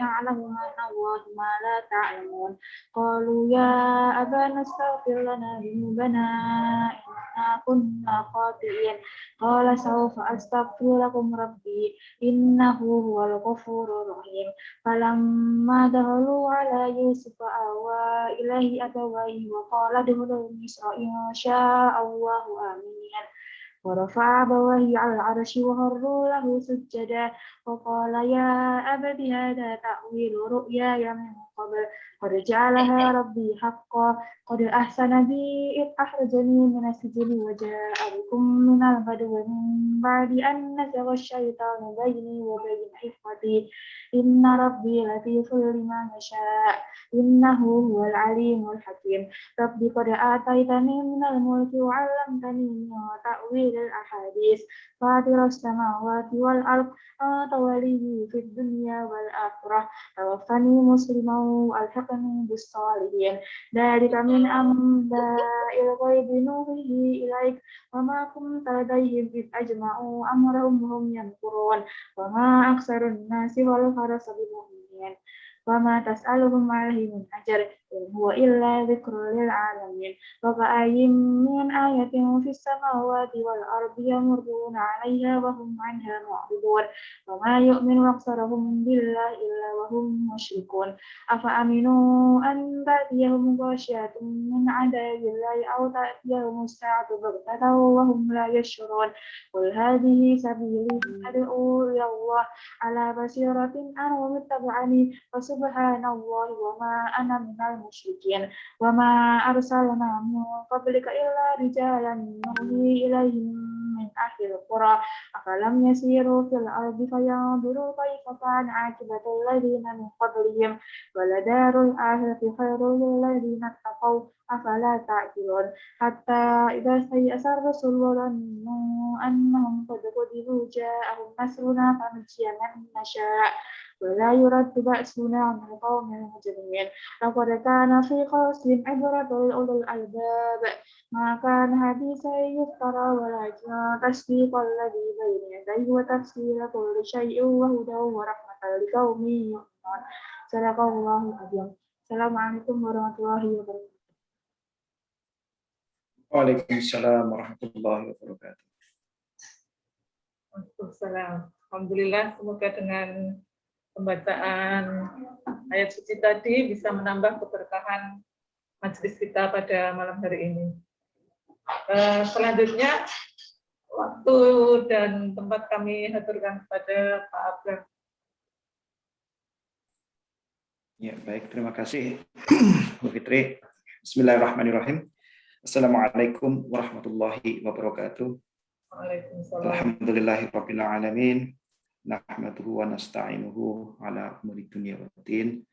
يعلم من الله ما لا تعلمون قالوا يا أبانا استغفر لنا ذنوبنا إنا كنا خاطئين قال سوف أستغفر لكم ربي إنه هو الغفور الرحيم فلما دخلوا على يوسف آوى إليه أبويه وقال ادخلوا مصر إن شاء الله آمين ورفع أبويه على العرش وخروا له سجدا وقال يا أبت هذا تأويل رؤياي من قبل قد جعلها ربي حقا قد أحسن بي إذ أخرجني من السجن وجاء بكم من البدو من بعد أن نزغ الشيطان بيني وبين إخوتي إن ربي لطيف لما يشاء إنه هو العليم الحكيم ربي قد آتيتني من الملك وعلمتني من تأويل الأحاديث فاطر السماوات والأرض أنت ولي في الدنيا والآخرة توفني مسلما وألحقني بالصالحين ذلك من أنباء الغيب نوحيه إليك وما كنت لديهم إذ أجمعوا أمرهم وهم يمكرون وما أكثر الناس ولو حرص بمؤمنين وما تسألهم عليه من أجر إن هو إلا ذكر للعالمين وكأي من آية في السماوات والأرض يمرون عليها وهم عنها معرضون وما يؤمن أكثرهم بالله إلا وهم مشركون أفأمنوا أن تأتيهم غاشية من عذاب الله أو تأتيهم الساعة بغتة وهم لا يشعرون قل هذه سبيلي أدعو إلى الله على بصيرة أنا ومن اتبعني وسبحان الله وما أنا من المشركين وما أرسلنا من قبلك إلا رجالا نوحي إليهم من أهل القرى أفلم يسيروا في الأرض فينظروا كيف كان عاقبة الذين من قبلهم ولدار الآخرة خير للذين اتقوا أفلا تعقلون حتى إذا استيأس الرسل وظنوا أنهم قد كذبوا جاءهم نصرنا فنجي من نشاء ولا يرد بأسنا عن القوم المجرمين لقد كان في قصصهم عبرة لأولي الألباب ما كان حديثا يفترى ولكن تصديق الذي بين يديه وتفسير كل شيء وهدى ورحمة لقوم يؤمنون صدق الله العظيم. Assalamualaikum warahmatullahi wabarakatuh. Waalaikumsalam warahmatullahi wabarakatuh. Waalaikumsalam. Alhamdulillah, semoga dengan pembacaan ayat suci tadi bisa menambah keberkahan majelis kita pada malam hari ini. Selanjutnya, waktu dan tempat kami haturkan kepada Pak Abram. Ya, baik, terima kasih Bu Fitri. Bismillahirrahmanirrahim. Assalamualaikum warahmatullahi wabarakatuh. Waalaikumsalam. Alhamdulillahirabbil alamin. Nahmaduhu wa nasta'inuhu ala umuri dunya waddin.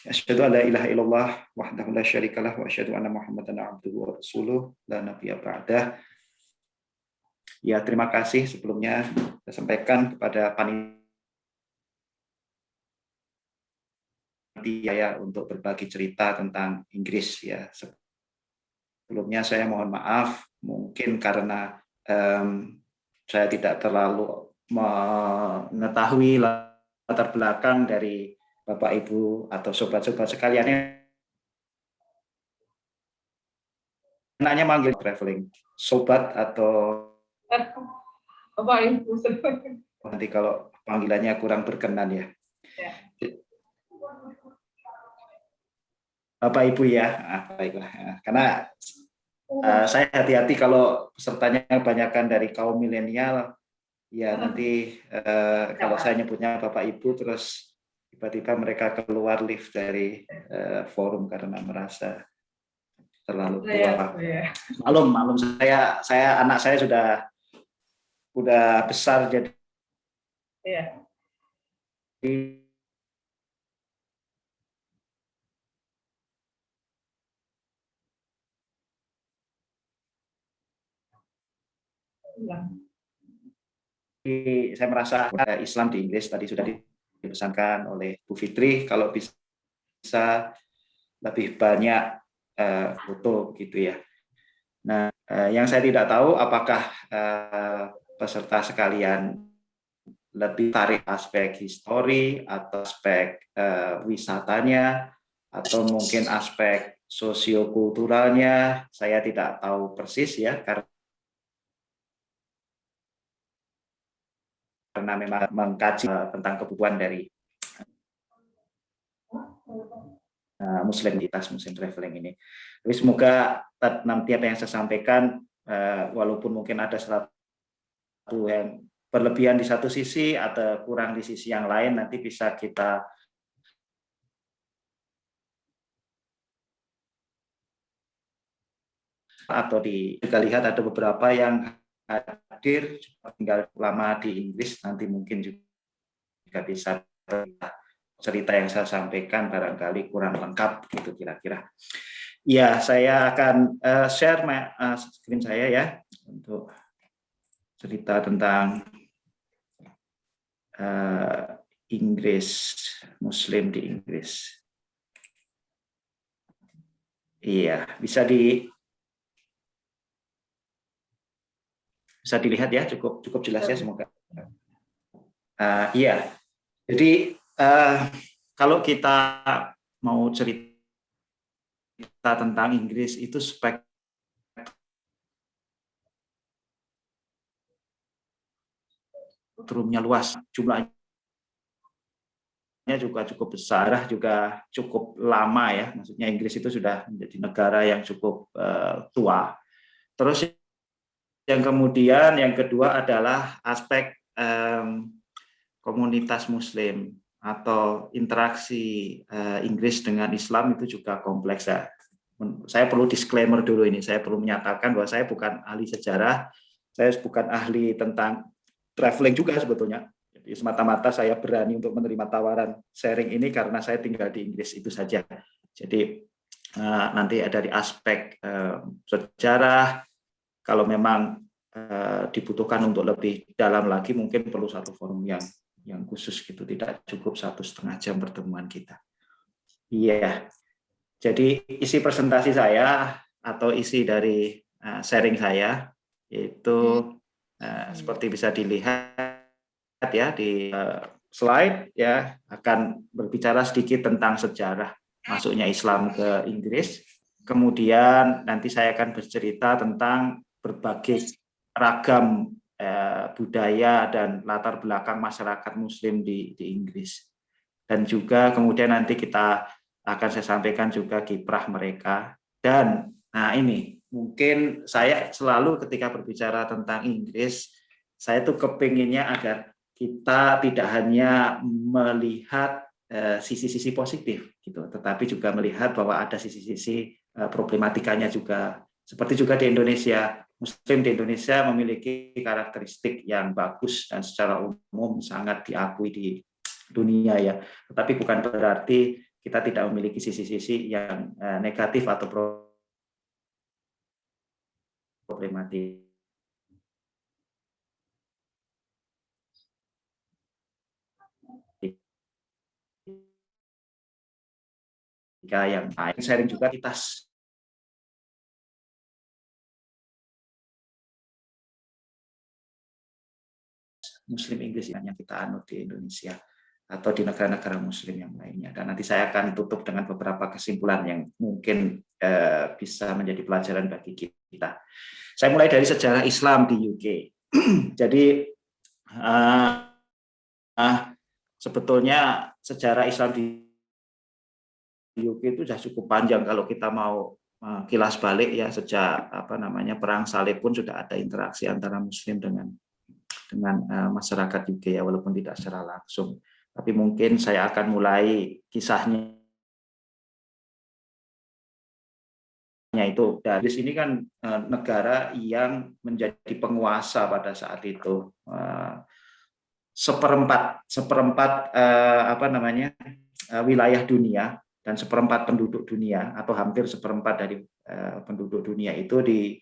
Asyhadu an la ilaha illallah wahdahu la syarikalah wa asyhadu anna Muhammadan abduhu wa rasuluh la nabiyya ba'dah. Ya, terima kasih sebelumnya saya sampaikan kepada panitia untuk berbagi cerita tentang Inggris ya. Sebelumnya saya mohon maaf mungkin karena saya tidak terlalu mengetahui latar belakang dari Bapak Ibu atau sobat-sobat sekalian yang enaknya manggil traveling sobat atau Bapak Ibu. Nanti kalau panggilannya kurang berkenan ya. Bapak Ibu ya, baiklah. Karena saya hati-hati kalau pesertanya kebanyakan dari kaum milenial, ya nanti kalau saya nyebutnya Bapak Ibu terus tiba-tiba mereka keluar lift dari forum karena merasa terlalu tua. Maklum saya anak saya sudah besar jadi saya merasa Islam di Inggris tadi sudah dipesankan oleh Bu Fitri kalau bisa lebih banyak foto gitu ya. Nah, yang saya tidak tahu apakah peserta sekalian lebih tarik aspek histori atau aspek wisatanya atau mungkin aspek sosiokulturalnya, saya tidak tahu persis ya, karena memang mengkaji tentang kebutuhan dari Muslim traveling ini. Tapi semoga nanti apa yang saya sampaikan, walaupun mungkin ada satu yang berlebihan di satu sisi atau kurang di sisi yang lain, nanti bisa kita atau kita lihat ada beberapa yang hadir tinggal lama di Inggris, nanti mungkin juga bisa cerita yang saya sampaikan barangkali kurang lengkap gitu kira-kira. Ya, saya akan share screen saya ya untuk cerita tentang Inggris, Muslim di Inggris. Iya, bisa dilihat ya, cukup jelas ya semoga. Iya, jadi kalau kita mau cerita tentang Inggris itu spektrumnya luas, jumlahnya juga cukup besar, juga cukup lama ya. Maksudnya Inggris itu sudah menjadi negara yang cukup tua. Terus yang kedua adalah aspek komunitas Muslim atau interaksi Inggris dengan Islam itu juga kompleks ya. Saya perlu disclaimer dulu ini, saya perlu menyatakan bahwa saya bukan ahli sejarah, saya bukan ahli tentang traveling juga sebetulnya. Jadi semata-mata saya berani untuk menerima tawaran sharing ini karena saya tinggal di Inggris itu saja. Jadi nanti dari aspek sejarah, kalau memang dibutuhkan untuk lebih dalam lagi, mungkin perlu satu forum yang khusus gitu, tidak cukup 1,5 jam pertemuan kita. Iya, jadi isi presentasi saya atau isi dari sharing saya itu seperti bisa dilihat ya di slide ya, akan berbicara sedikit tentang sejarah masuknya Islam ke Inggris. Kemudian nanti saya akan bercerita tentang berbagai ragam budaya dan latar belakang masyarakat Muslim di Inggris. Dan juga kemudian nanti akan saya sampaikan juga kiprah mereka. Dan nah ini mungkin saya selalu ketika berbicara tentang Inggris, saya tuh kepinginnya agar kita tidak hanya melihat sisi-sisi positif gitu, tetapi juga melihat bahwa ada sisi-sisi problematikanya juga. Seperti juga di Indonesia, Muslim di Indonesia memiliki karakteristik yang bagus dan secara umum sangat diakui di dunia ya. Tetapi bukan berarti kita tidak memiliki sisi-sisi yang negatif atau problematik. Yang lain sharing juga kita Muslim Inggris yang kita anut di Indonesia atau di negara-negara Muslim yang lainnya. Dan nanti saya akan tutup dengan beberapa kesimpulan yang mungkin bisa menjadi pelajaran bagi kita. Saya mulai dari sejarah Islam di UK. Jadi sebetulnya sejarah Islam di UK itu sudah cukup panjang kalau kita mau kilas balik ya, sejak perang salib pun sudah ada interaksi antara Muslim dengan masyarakat UK ya, walaupun tidak secara langsung. Tapi mungkin saya akan mulai kisahnya itu. Dari sini kan negara yang menjadi penguasa pada saat itu, seperempat wilayah dunia dan seperempat penduduk dunia atau hampir seperempat dari penduduk dunia itu di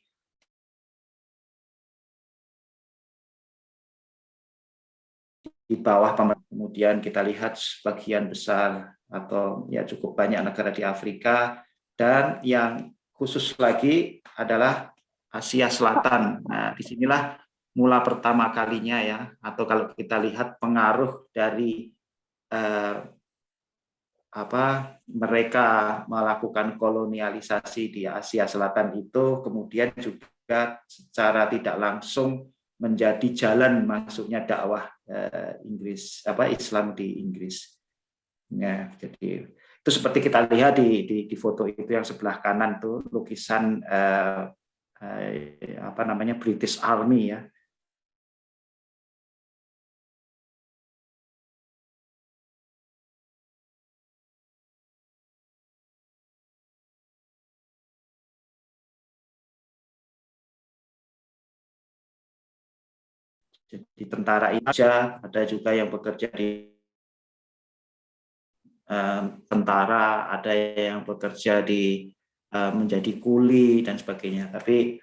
bawah pemerintah. Kemudian kita lihat sebagian besar atau ya cukup banyak negara di Afrika, dan yang khusus lagi adalah Asia Selatan. Nah, disinilah mula pertama kalinya ya, atau kalau kita lihat pengaruh dari mereka melakukan kolonialisasi di Asia Selatan itu kemudian juga secara tidak langsung menjadi jalan masuknya dakwah Islam di Inggris. Ya, jadi itu seperti kita lihat di foto itu yang sebelah kanan tuh lukisan British Army ya. Jadi tentara Indonesia, ada juga yang bekerja di tentara, ada yang bekerja di menjadi kuli dan sebagainya. Tapi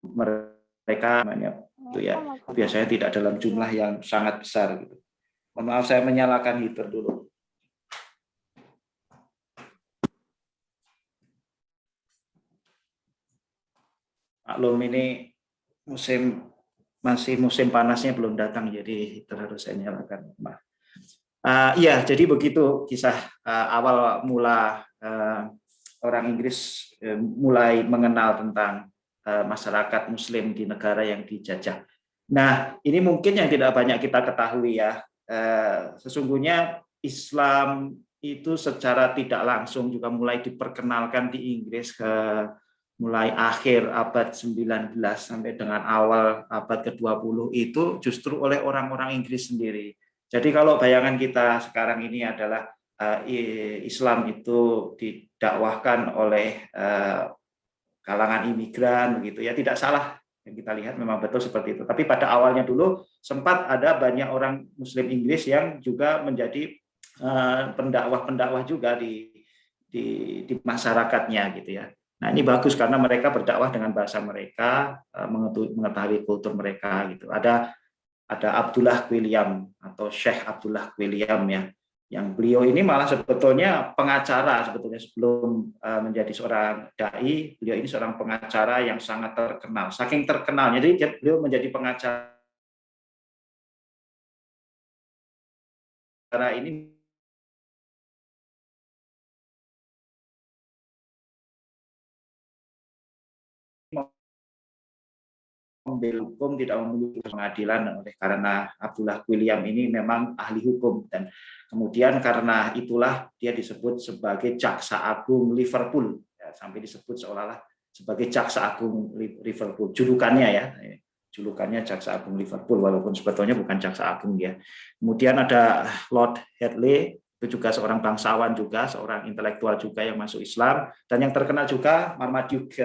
mereka itu ya biasanya tidak dalam jumlah yang sangat besar gitu. Mohon maaf, saya menyalakan heater dulu. Maklum ini masih musim panasnya belum datang, jadi heater harus saya nyalakan. Iya, jadi begitu kisah awal mula orang Inggris mulai mengenal tentang masyarakat Muslim di negara yang dijajah. Nah, ini mungkin yang tidak banyak kita ketahui ya. Sesungguhnya Islam itu secara tidak langsung juga mulai diperkenalkan di Inggris mulai akhir abad 19 sampai dengan awal abad ke-20 itu justru oleh orang-orang Inggris sendiri. Jadi kalau bayangan kita sekarang ini adalah Islam itu didakwahkan oleh kalangan imigran begitu ya, tidak salah yang kita lihat, memang betul seperti itu. Tapi pada awalnya dulu sempat ada banyak orang Muslim Inggris yang juga menjadi pendakwah juga di masyarakatnya gitu ya. Nah, ini bagus karena mereka berdakwah dengan bahasa mereka, mengetahui kultur mereka gitu. Ada Abdullah William atau Syekh Abdullah William ya, yang beliau ini malah sebetulnya pengacara sebetulnya sebelum menjadi seorang dai. Beliau ini seorang pengacara yang sangat terkenal, saking terkenalnya jadi beliau menjadi pengacara ini membela hukum, tidak memiliki pengadilan oleh karena Abdullah William ini memang ahli hukum, dan kemudian karena itulah dia disebut sebagai Jaksa Agung Liverpool ya, sampai disebut seolah-olah sebagai Jaksa Agung Liverpool julukannya ya, julukannya Jaksa Agung Liverpool walaupun sebetulnya bukan Jaksa Agung ya. Kemudian ada Lord Hadley, itu juga seorang bangsawan juga, seorang intelektual juga yang masuk Islam, dan yang terkenal juga Marmaduke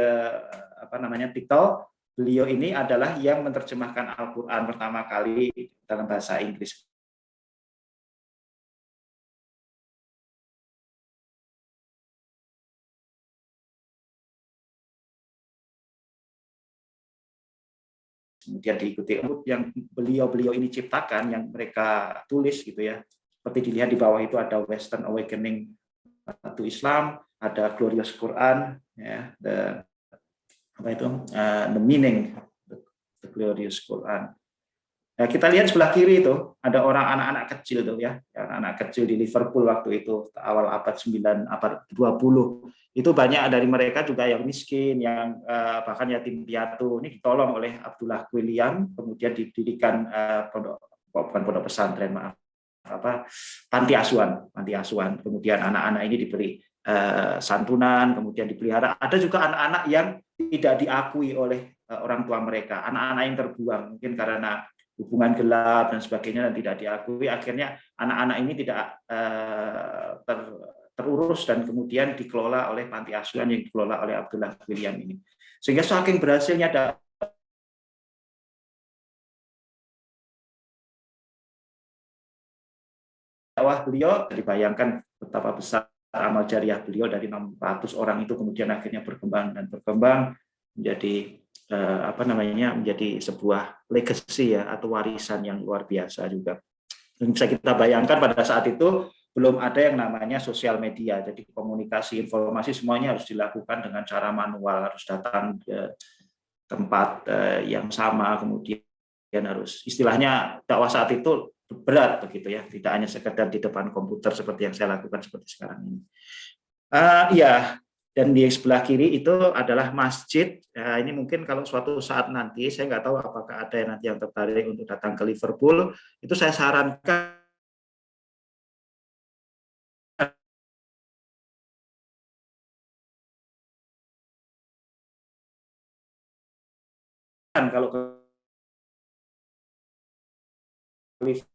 Pickthall. Beliau ini adalah yang menerjemahkan Al-Quran pertama kali dalam bahasa Inggris. Kemudian diikuti yang beliau ini ciptakan, yang mereka tulis gitu ya. Seperti dilihat di bawah itu ada Western Awakening to Islam, ada Glorious Quran, ya, the meaning the Glorious Quran. Nah, kita lihat sebelah kiri itu ada orang anak-anak kecil tuh ya, anak-anak kecil di Liverpool waktu itu awal abad 9, abad 20. Itu banyak dari mereka juga yang miskin, yang bahkan yatim piatu. Ini ditolong oleh Abdullah William, kemudian didirikan pondok pesantren, panti asuhan. Kemudian anak-anak ini diberi santunan, kemudian dipelihara. Ada juga anak-anak yang tidak diakui oleh orang tua mereka, anak-anak yang terbuang mungkin karena hubungan gelap dan sebagainya dan tidak diakui. Akhirnya anak-anak ini tidak terurus dan kemudian dikelola oleh panti asuhan yang dikelola oleh Abdullah William ini. Sehingga saking berhasilnya dakwah beliau, dibayangkan betapa besar amal jariah beliau, dari 600 orang itu kemudian akhirnya berkembang menjadi menjadi sebuah legacy ya, atau warisan yang luar biasa juga. Dan bisa kita bayangkan pada saat itu belum ada yang namanya sosial media. Jadi komunikasi informasi semuanya harus dilakukan dengan cara manual, harus datang ke tempat yang sama, kemudian harus istilahnya dakwah saat itu berat begitu ya, tidak hanya sekedar di depan komputer seperti yang saya lakukan seperti sekarang ini. Ya, dan di sebelah kiri itu adalah masjid. Ini mungkin kalau suatu saat nanti, saya nggak tahu apakah ada yang nanti yang tertarik untuk datang ke Liverpool, itu saya sarankan kalau ke Liverpool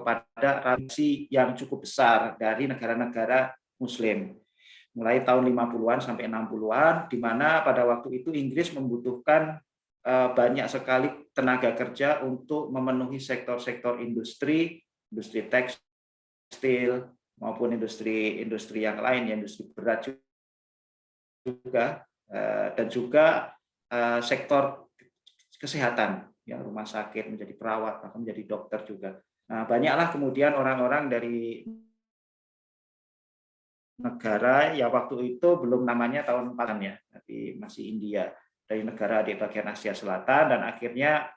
kepada rasi yang cukup besar dari negara-negara Muslim. Mulai tahun 50-an sampai 60-an, di mana pada waktu itu Inggris membutuhkan banyak sekali tenaga kerja untuk memenuhi sektor-sektor industri, industri tekstil, maupun industri yang lain, industri berat juga, dan juga sektor kesehatan, ya, rumah sakit, menjadi perawat, bahkan menjadi dokter juga. Nah, banyaklah kemudian orang-orang dari negara ya waktu itu belum namanya tahun 4-an ya, tapi masih India, dari negara di bagian Asia Selatan, dan akhirnya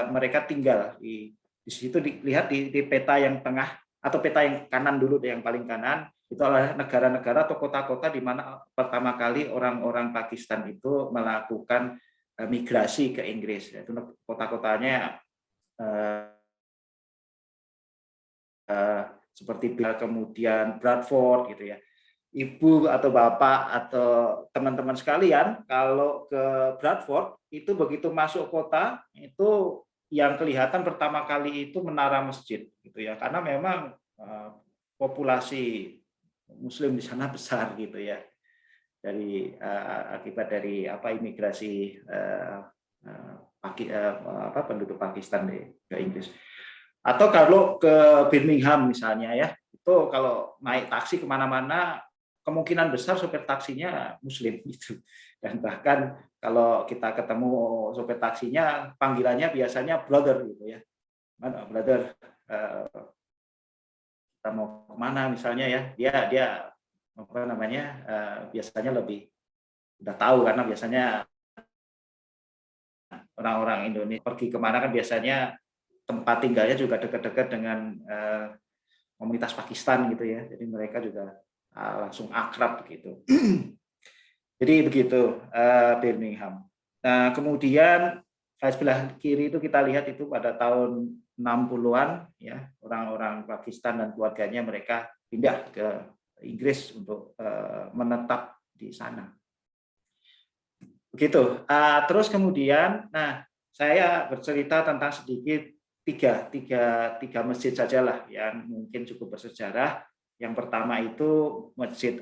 mereka tinggal di situ. Dilihat di peta yang tengah atau peta yang kanan dulu, yang paling kanan itu adalah negara-negara atau kota-kota di mana pertama kali orang-orang Pakistan itu melakukan migrasi ke Inggris. Itu kota-kotanya seperti kemudian Bradford gitu ya. Ibu atau bapak atau teman-teman sekalian, kalau ke Bradford itu begitu masuk kota itu yang kelihatan pertama kali itu menara masjid gitu ya, karena memang populasi Muslim di sana besar gitu ya, dari akibat dari imigrasi penduduk Pakistan ke Inggris. Atau kalau ke Birmingham misalnya ya, itu kalau naik taksi kemana-mana kemungkinan besar sopir taksinya Muslim gitu. Dan bahkan kalau kita ketemu sopir taksinya, panggilannya biasanya brother gitu ya. Mana brother, kita mau kemana misalnya ya, dia apa namanya, biasanya lebih udah tahu, karena biasanya orang-orang Indonesia pergi kemana kan biasanya tempat tinggalnya juga dekat-dekat dengan komunitas Pakistan gitu ya. Jadi mereka juga langsung akrab begitu. Jadi begitu Birmingham. Nah, kemudian sebelah kiri itu kita lihat itu pada tahun 60-an ya, orang-orang Pakistan dan keluarganya mereka pindah ke Inggris untuk menetap di sana. Begitu. Terus kemudian, nah saya bercerita tentang sedikit tiga masjid sajalah yang mungkin cukup bersejarah. Yang pertama itu masjid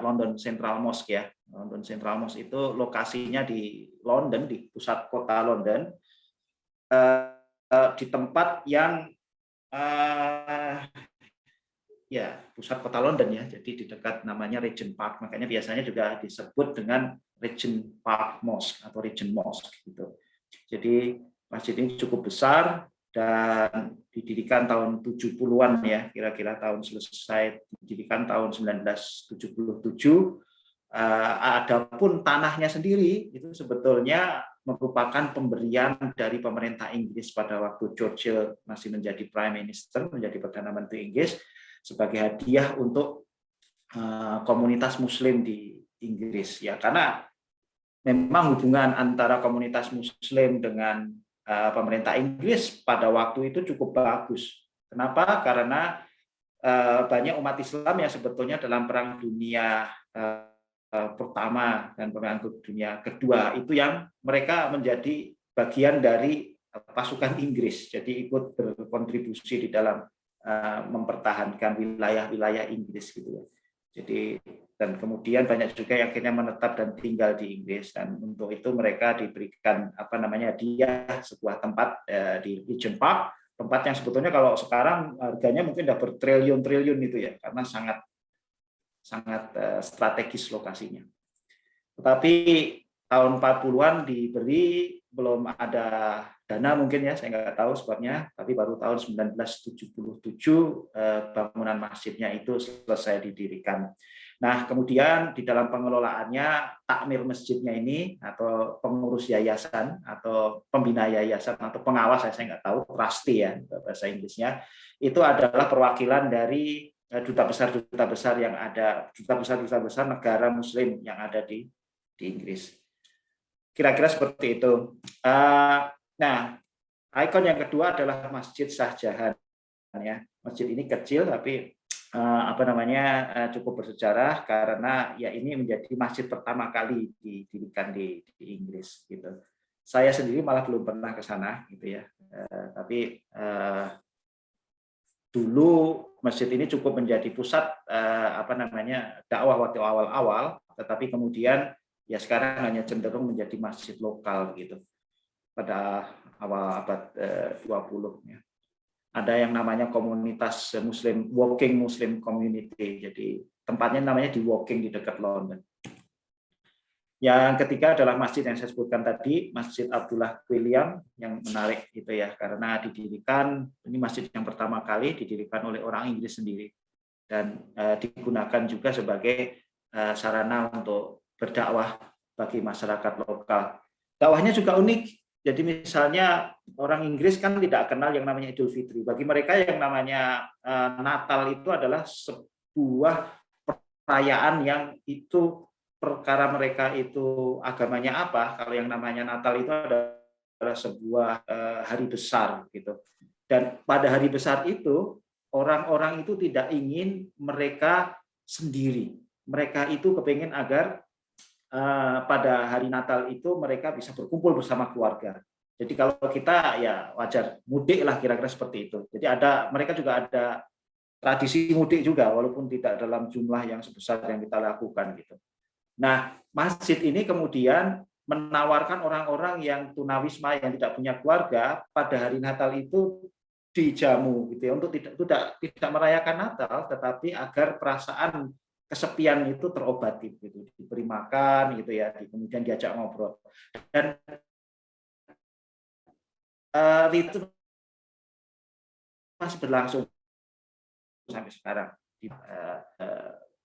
London Central Mosque ya. London Central Mosque itu lokasinya di London, di pusat kota London, di tempat yang ya pusat kota London ya. Jadi di dekat namanya Regent Park, makanya biasanya juga disebut dengan Regent Park Mosque atau Regent Mosque gitu. Jadi masjid ini cukup besar dan didirikan tahun 70-an ya, kira-kira tahun selesai didirikan tahun 1977. Adapun tanahnya sendiri itu sebetulnya merupakan pemberian dari pemerintah Inggris pada waktu Churchill masih menjadi Prime Minister, menjadi Perdana Menteri Inggris, sebagai hadiah untuk komunitas Muslim di Inggris ya, karena memang hubungan antara komunitas Muslim dengan pemerintah Inggris pada waktu itu cukup bagus. Kenapa? Karena banyak umat Islam yang sebetulnya dalam Perang Dunia Pertama dan Perang Dunia Kedua itu yang mereka menjadi bagian dari pasukan Inggris, jadi ikut berkontribusi di dalam mempertahankan wilayah-wilayah Inggris gitu ya. Jadi dan kemudian banyak juga yang akhirnya menetap dan tinggal di Inggris, dan untuk itu mereka diberikan hadiah sebuah tempat di Regent Park, tempat yang sebetulnya kalau sekarang harganya mungkin udah bertriliun-triliun itu ya, karena sangat strategis lokasinya. Tetapi tahun 40-an diberi, belum ada dana mungkin ya, saya nggak tahu sebabnya, tapi baru tahun 1977 bangunan masjidnya itu selesai didirikan. Nah, kemudian di dalam pengelolaannya, takmir masjidnya ini atau pengurus yayasan atau pembina yayasan atau pengawas, saya nggak tahu, trustee ya bahasa Inggrisnya, itu adalah perwakilan dari duta besar yang ada, duta besar negara Muslim yang ada di Inggris. Kira-kira seperti itu. Nah, ikon yang kedua adalah Masjid Shah Jahan. Ya, masjid ini kecil tapi cukup bersejarah karena ya ini menjadi masjid pertama kali didirikan di Inggris gitu. Saya sendiri malah belum pernah ke sana gitu ya. Tapi dulu masjid ini cukup menjadi pusat dakwah waktu awal-awal, tetapi kemudian ya sekarang hanya cenderung menjadi masjid lokal gitu pada awal abad 20 ya. Ada yang namanya komunitas Muslim, Walking Muslim Community. Jadi tempatnya namanya di Walking di dekat London. Yang ketiga adalah masjid yang saya sebutkan tadi, Masjid Abdullah William, yang menarik gitu ya, karena didirikan, ini masjid yang pertama kali didirikan oleh orang Inggris sendiri dan digunakan juga sebagai sarana untuk berdakwah bagi masyarakat lokal. Dakwahnya juga unik. Jadi misalnya orang Inggris kan tidak kenal yang namanya Idul Fitri. Bagi mereka yang namanya Natal itu adalah sebuah perayaan yang itu perkara mereka itu agamanya apa. Kalau yang namanya Natal itu adalah sebuah hari besar gitu. Dan pada hari besar itu orang-orang itu tidak ingin mereka sendiri. Mereka itu kepingin agar pada hari Natal itu mereka bisa berkumpul bersama keluarga. Jadi kalau kita ya wajar mudik lah kira-kira seperti itu. Jadi mereka juga ada tradisi mudik juga walaupun tidak dalam jumlah yang sebesar yang kita lakukan gitu. Nah, masjid ini kemudian menawarkan orang-orang yang tunawisma yang tidak punya keluarga pada hari Natal itu dijamu gitu ya, untuk tidak merayakan Natal tetapi agar perasaan kesepian itu terobati gitu, diberi makan gitu ya, kemudian diajak ngobrol. Dan itu masih berlangsung sampai sekarang. Di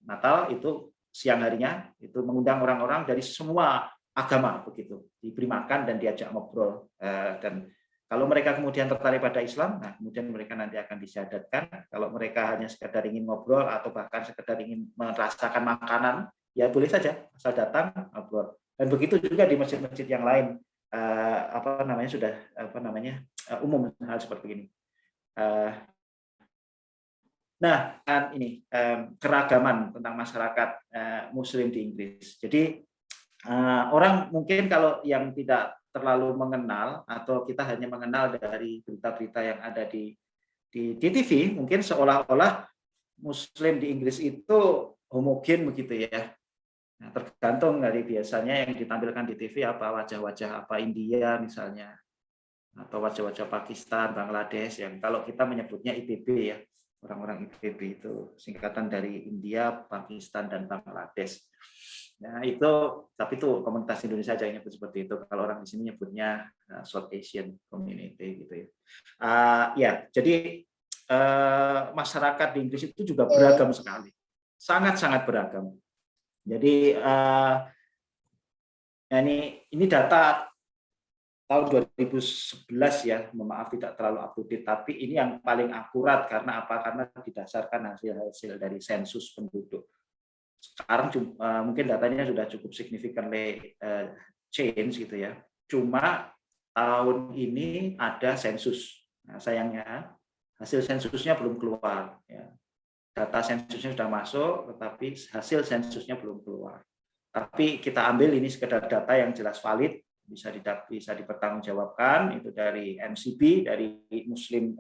Natal itu siang harinya itu mengundang orang-orang dari semua agama begitu, diberi makan dan diajak ngobrol. Dan kalau mereka kemudian tertarik pada Islam, nah kemudian mereka nanti akan disyahadatkan. Kalau mereka hanya sekedar ingin ngobrol atau bahkan sekedar ingin merasakan makanan, ya boleh saja asal datang ngobrol. Dan begitu juga di masjid-masjid yang lain sudah umum hal seperti ini. Nah, ini keragaman tentang masyarakat Muslim di Inggris. Jadi orang mungkin kalau yang tidak terlalu mengenal atau kita hanya mengenal dari berita-berita yang ada di TV, mungkin seolah-olah Muslim di Inggris itu homogen begitu ya. Nah, tergantung dari biasanya yang ditampilkan di TV apa wajah-wajah apa India misalnya, atau wajah-wajah Pakistan, Bangladesh yang kalau kita menyebutnya IPB ya, orang-orang IPB itu singkatan dari India, Pakistan dan Bangladesh. Nah, tapi itu komunitas Indonesia aja yang nyebut seperti itu. Kalau orang di sini nyebutnya South Asian Community gitu ya. Jadi masyarakat di Inggris itu juga beragam sekali, sangat-sangat beragam. Jadi ini data tahun 2011 ya, maaf tidak terlalu up to date, tapi ini yang paling akurat karena apa? Karena didasarkan hasil-hasil dari sensus penduduk. sekarang mungkin datanya sudah cukup significantly change gitu ya. Cuma tahun ini ada sensus. Nah, sayangnya hasil sensusnya belum keluar. Ya. Data sensusnya sudah masuk, tetapi hasil sensusnya belum keluar. Tapi kita ambil ini sekedar data yang jelas valid, bisa dipertanggungjawabkan, itu dari MCB, dari Muslim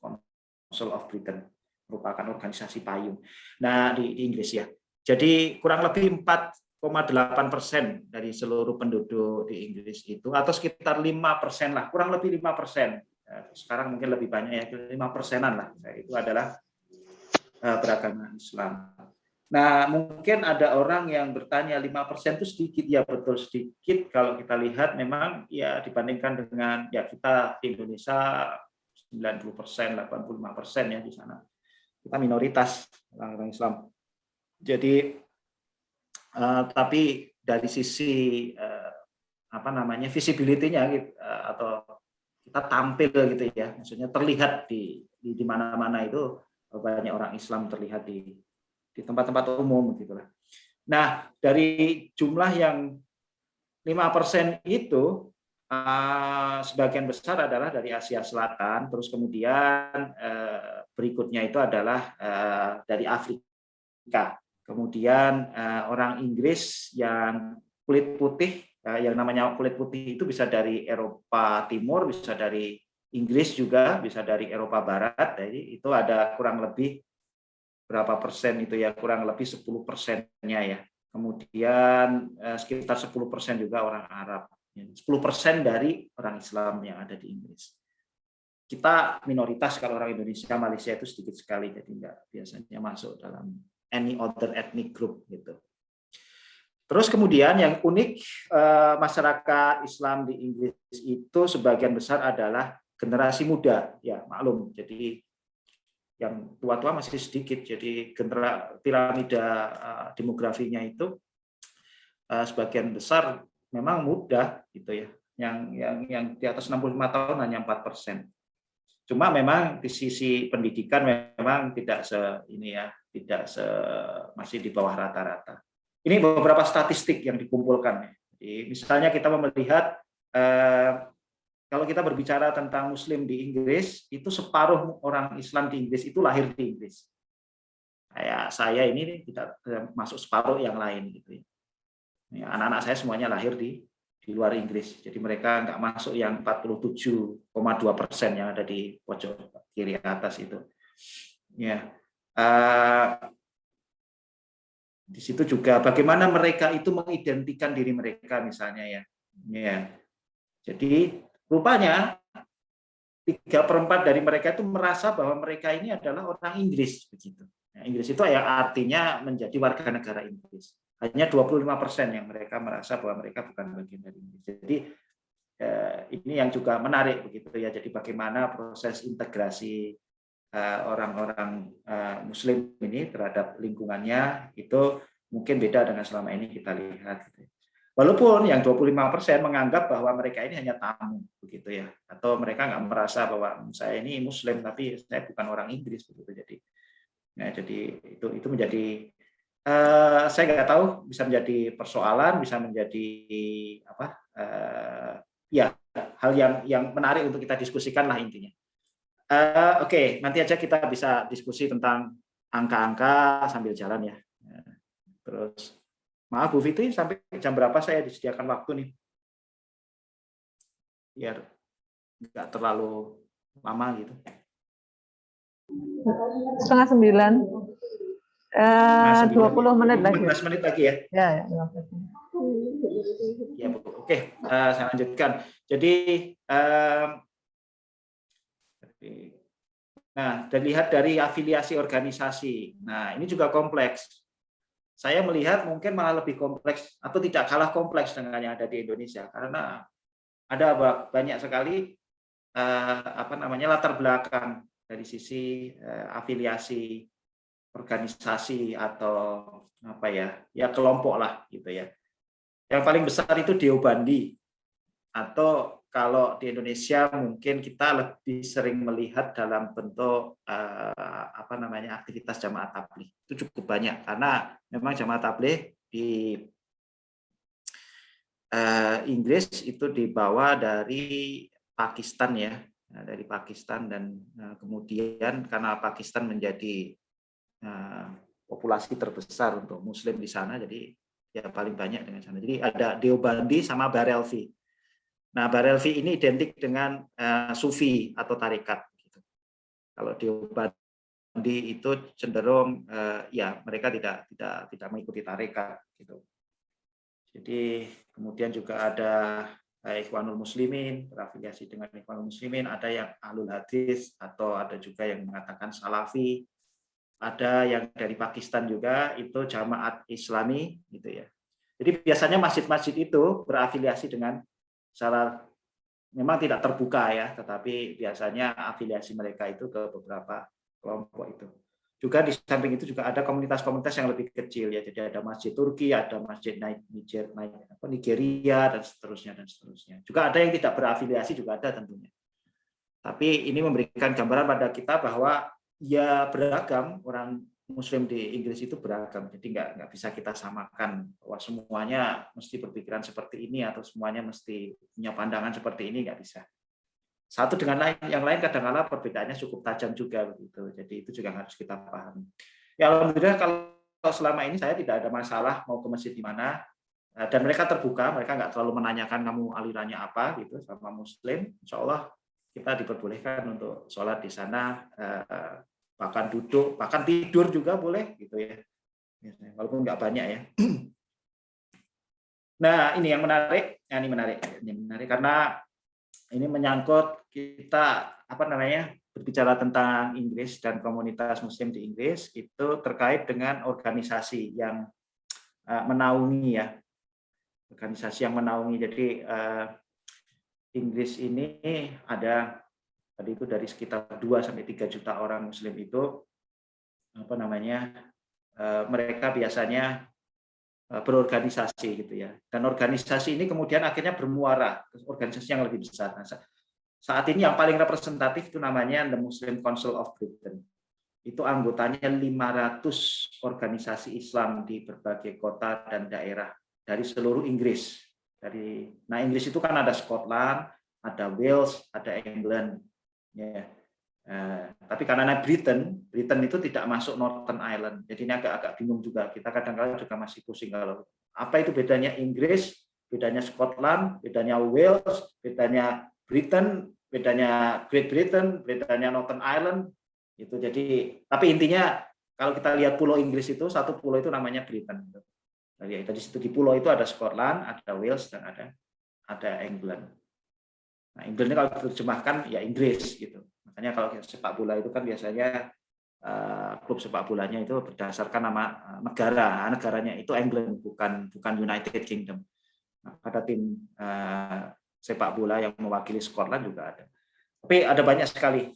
Council of Britain, merupakan organisasi payung. Nah, di Inggris ya. Jadi kurang lebih 4,8% dari seluruh penduduk di Inggris itu, atau sekitar 5% lah, kurang lebih 5%. Sekarang mungkin lebih banyak ya, 5%-an lah. Itu adalah beragama Islam. Nah, mungkin ada orang yang bertanya 5% itu sedikit, ya betul sedikit kalau kita lihat memang ya dibandingkan dengan ya kita di Indonesia 90%, 85% ya di sana. Kita minoritas orang Islam. Jadi tapi dari sisi visibility-nya atau kita tampil gitu ya, maksudnya terlihat di mana-mana itu banyak orang Islam terlihat di tempat-tempat umum gitulah. Nah, dari jumlah yang 5% itu sebagian besar adalah dari Asia Selatan, terus kemudian berikutnya itu adalah dari Afrika. Kemudian orang Inggris yang kulit putih, yang namanya kulit putih itu bisa dari Eropa Timur, bisa dari Inggris juga, bisa dari Eropa Barat. Jadi itu ada kurang lebih berapa persen itu ya, kurang lebih 10%-nya ya. Kemudian sekitar 10% juga orang Arab. 10% dari orang Islam yang ada di Inggris. Kita minoritas kalau orang Indonesia, Malaysia itu sedikit sekali, jadi nggak biasanya masuk dalam any other ethnic group gitu. Terus kemudian yang unik, masyarakat Islam di Inggris itu sebagian besar adalah generasi muda, ya maklum. Jadi yang tua-tua masih sedikit, jadi piramida demografinya itu sebagian besar memang muda gitu ya. Yang di atas 65 tahun hanya 4%. Cuma memang di sisi pendidikan memang tidak masih di bawah rata-rata. Ini beberapa statistik yang dikumpulkan. Jadi misalnya kita melihat kalau kita berbicara tentang Muslim di Inggris, itu separuh orang Islam di Inggris itu lahir di Inggris. Kayak saya ini tidak masuk separuh yang lain gitu ya. Anak-anak saya semuanya lahir di luar Inggris, jadi mereka nggak masuk yang 47,2% yang ada di pojok kiri atas itu. Ya, di situ juga bagaimana mereka itu mengidentikan diri mereka misalnya ya. Jadi rupanya 3/4 dari mereka itu merasa bahwa mereka ini adalah orang Inggris begitu. Nah, Inggris itu ya artinya menjadi warga negara Inggris. Hanya 25% yang mereka merasa bahwa mereka bukan bagian dari Inggris. Jadi ini yang juga menarik begitu ya. Jadi bagaimana proses integrasi orang-orang Muslim ini terhadap lingkungannya itu mungkin beda dengan selama ini kita lihat. Walaupun yang 25% menganggap bahwa mereka ini hanya tamu begitu ya, atau mereka nggak merasa bahwa saya ini Muslim tapi saya bukan orang Inggris begitu. Jadi itu menjadi saya nggak tahu, bisa menjadi persoalan, bisa menjadi hal yang menarik untuk kita diskusikan lah intinya. Oke, nanti aja kita bisa diskusi tentang angka-angka sambil jalan ya. Terus maaf Bu Fitri, sampai jam berapa saya disediakan waktu nih? Biar nggak terlalu lama gitu. 8:30. 20 menit lagi. 15 menit lagi ya? Ya. Ya Bu. Oke, saya lanjutkan. Jadi, dan lihat dari afiliasi organisasi. Nah, ini juga kompleks. Saya melihat mungkin malah lebih kompleks atau tidak kalah kompleks dengan yang ada di Indonesia, karena ada banyak sekali latar belakang dari sisi afiliasi organisasi atau kelompok lah gitu ya. Yang paling besar itu Deobandi atau kalau di Indonesia mungkin kita lebih sering melihat dalam bentuk aktivitas jamaah tabligh. Itu cukup banyak karena memang jamaah tabligh di Inggris itu dibawa dari Pakistan ya, dari Pakistan, dan kemudian karena Pakistan menjadi populasi terbesar untuk Muslim di sana, jadi ya paling banyak dengan sana. Jadi ada Deobandi sama Barelvi. Nah, Barelvi ini identik dengan Sufi atau tarekat. Gitu. Kalau Deobandi itu cenderung ya mereka tidak mengikuti tarekat. Gitu. Jadi kemudian juga ada Ikhwanul Muslimin, berafiliasi dengan Ikhwanul Muslimin, ada yang Ahlul Hadis atau ada juga yang mengatakan Salafi, ada yang dari Pakistan juga itu Jamaat Islami, gitu ya. Jadi biasanya masjid-masjid itu berafiliasi dengan secara memang tidak terbuka ya, tetapi biasanya afiliasi mereka itu ke beberapa kelompok itu. Juga di samping itu juga ada komunitas-komunitas yang lebih kecil ya. Jadi ada masjid Turki, ada masjid Nigeria dan seterusnya dan seterusnya. Juga ada yang tidak berafiliasi juga ada tentunya. Tapi ini memberikan gambaran pada kita bahwa ya beragam, orang Muslim di Inggris itu beragam. Jadi nggak bisa kita samakan bahwa semuanya mesti berpikiran seperti ini atau semuanya mesti punya pandangan seperti ini, nggak bisa. Satu dengan yang lain kadang-kala perbedaannya cukup tajam juga begitu. Jadi itu juga harus kita pahami. Ya alhamdulillah kalau selama ini saya tidak ada masalah mau ke masjid di mana, dan mereka terbuka, mereka nggak terlalu menanyakan kamu alirannya apa gitu sama Muslim. Insya Allah kita diperbolehkan untuk sholat di sana, bahkan duduk, bahkan tidur juga boleh gitu ya, walaupun nggak banyak ya. Nah ini yang menarik, ini menarik karena ini menyangkut kita berbicara tentang Inggris dan komunitas Muslim di Inggris itu terkait dengan organisasi yang menaungi ya, organisasi yang menaungi. Jadi Inggris ini ada tadi itu dari sekitar 2-3 juta orang Muslim itu mereka biasanya berorganisasi gitu ya, dan organisasi ini kemudian akhirnya bermuara ke organisasi yang lebih besar. Nah, saat ini yang paling representatif itu namanya The Muslim Council of Britain. Itu anggotanya 500 organisasi Islam di berbagai kota dan daerah dari seluruh Inggris. Nah Inggris itu kan ada Scotland, ada Wales, ada England. Ya. Tapi karena Britain itu tidak masuk Northern Ireland, jadi ini agak bingung juga. Kita kadang-kadang juga masih pusing kalau apa itu bedanya Inggris, bedanya Scotland, bedanya Wales, bedanya Britain, bedanya Great Britain, bedanya Northern Ireland. Itu jadi, tapi intinya kalau kita lihat pulau Inggris itu satu pulau itu namanya Britain. Jadi di situ di pulau itu ada Scotland, ada Wales dan ada England. Nah, England ini kalau diterjemahkan ya Inggris gitu. Makanya kalau sepak bola itu kan biasanya klub sepak bolanya itu berdasarkan nama negara. Negaranya itu England, bukan United Kingdom. Nah, ada tim sepak bola yang mewakili Scotland juga ada. Tapi ada banyak sekali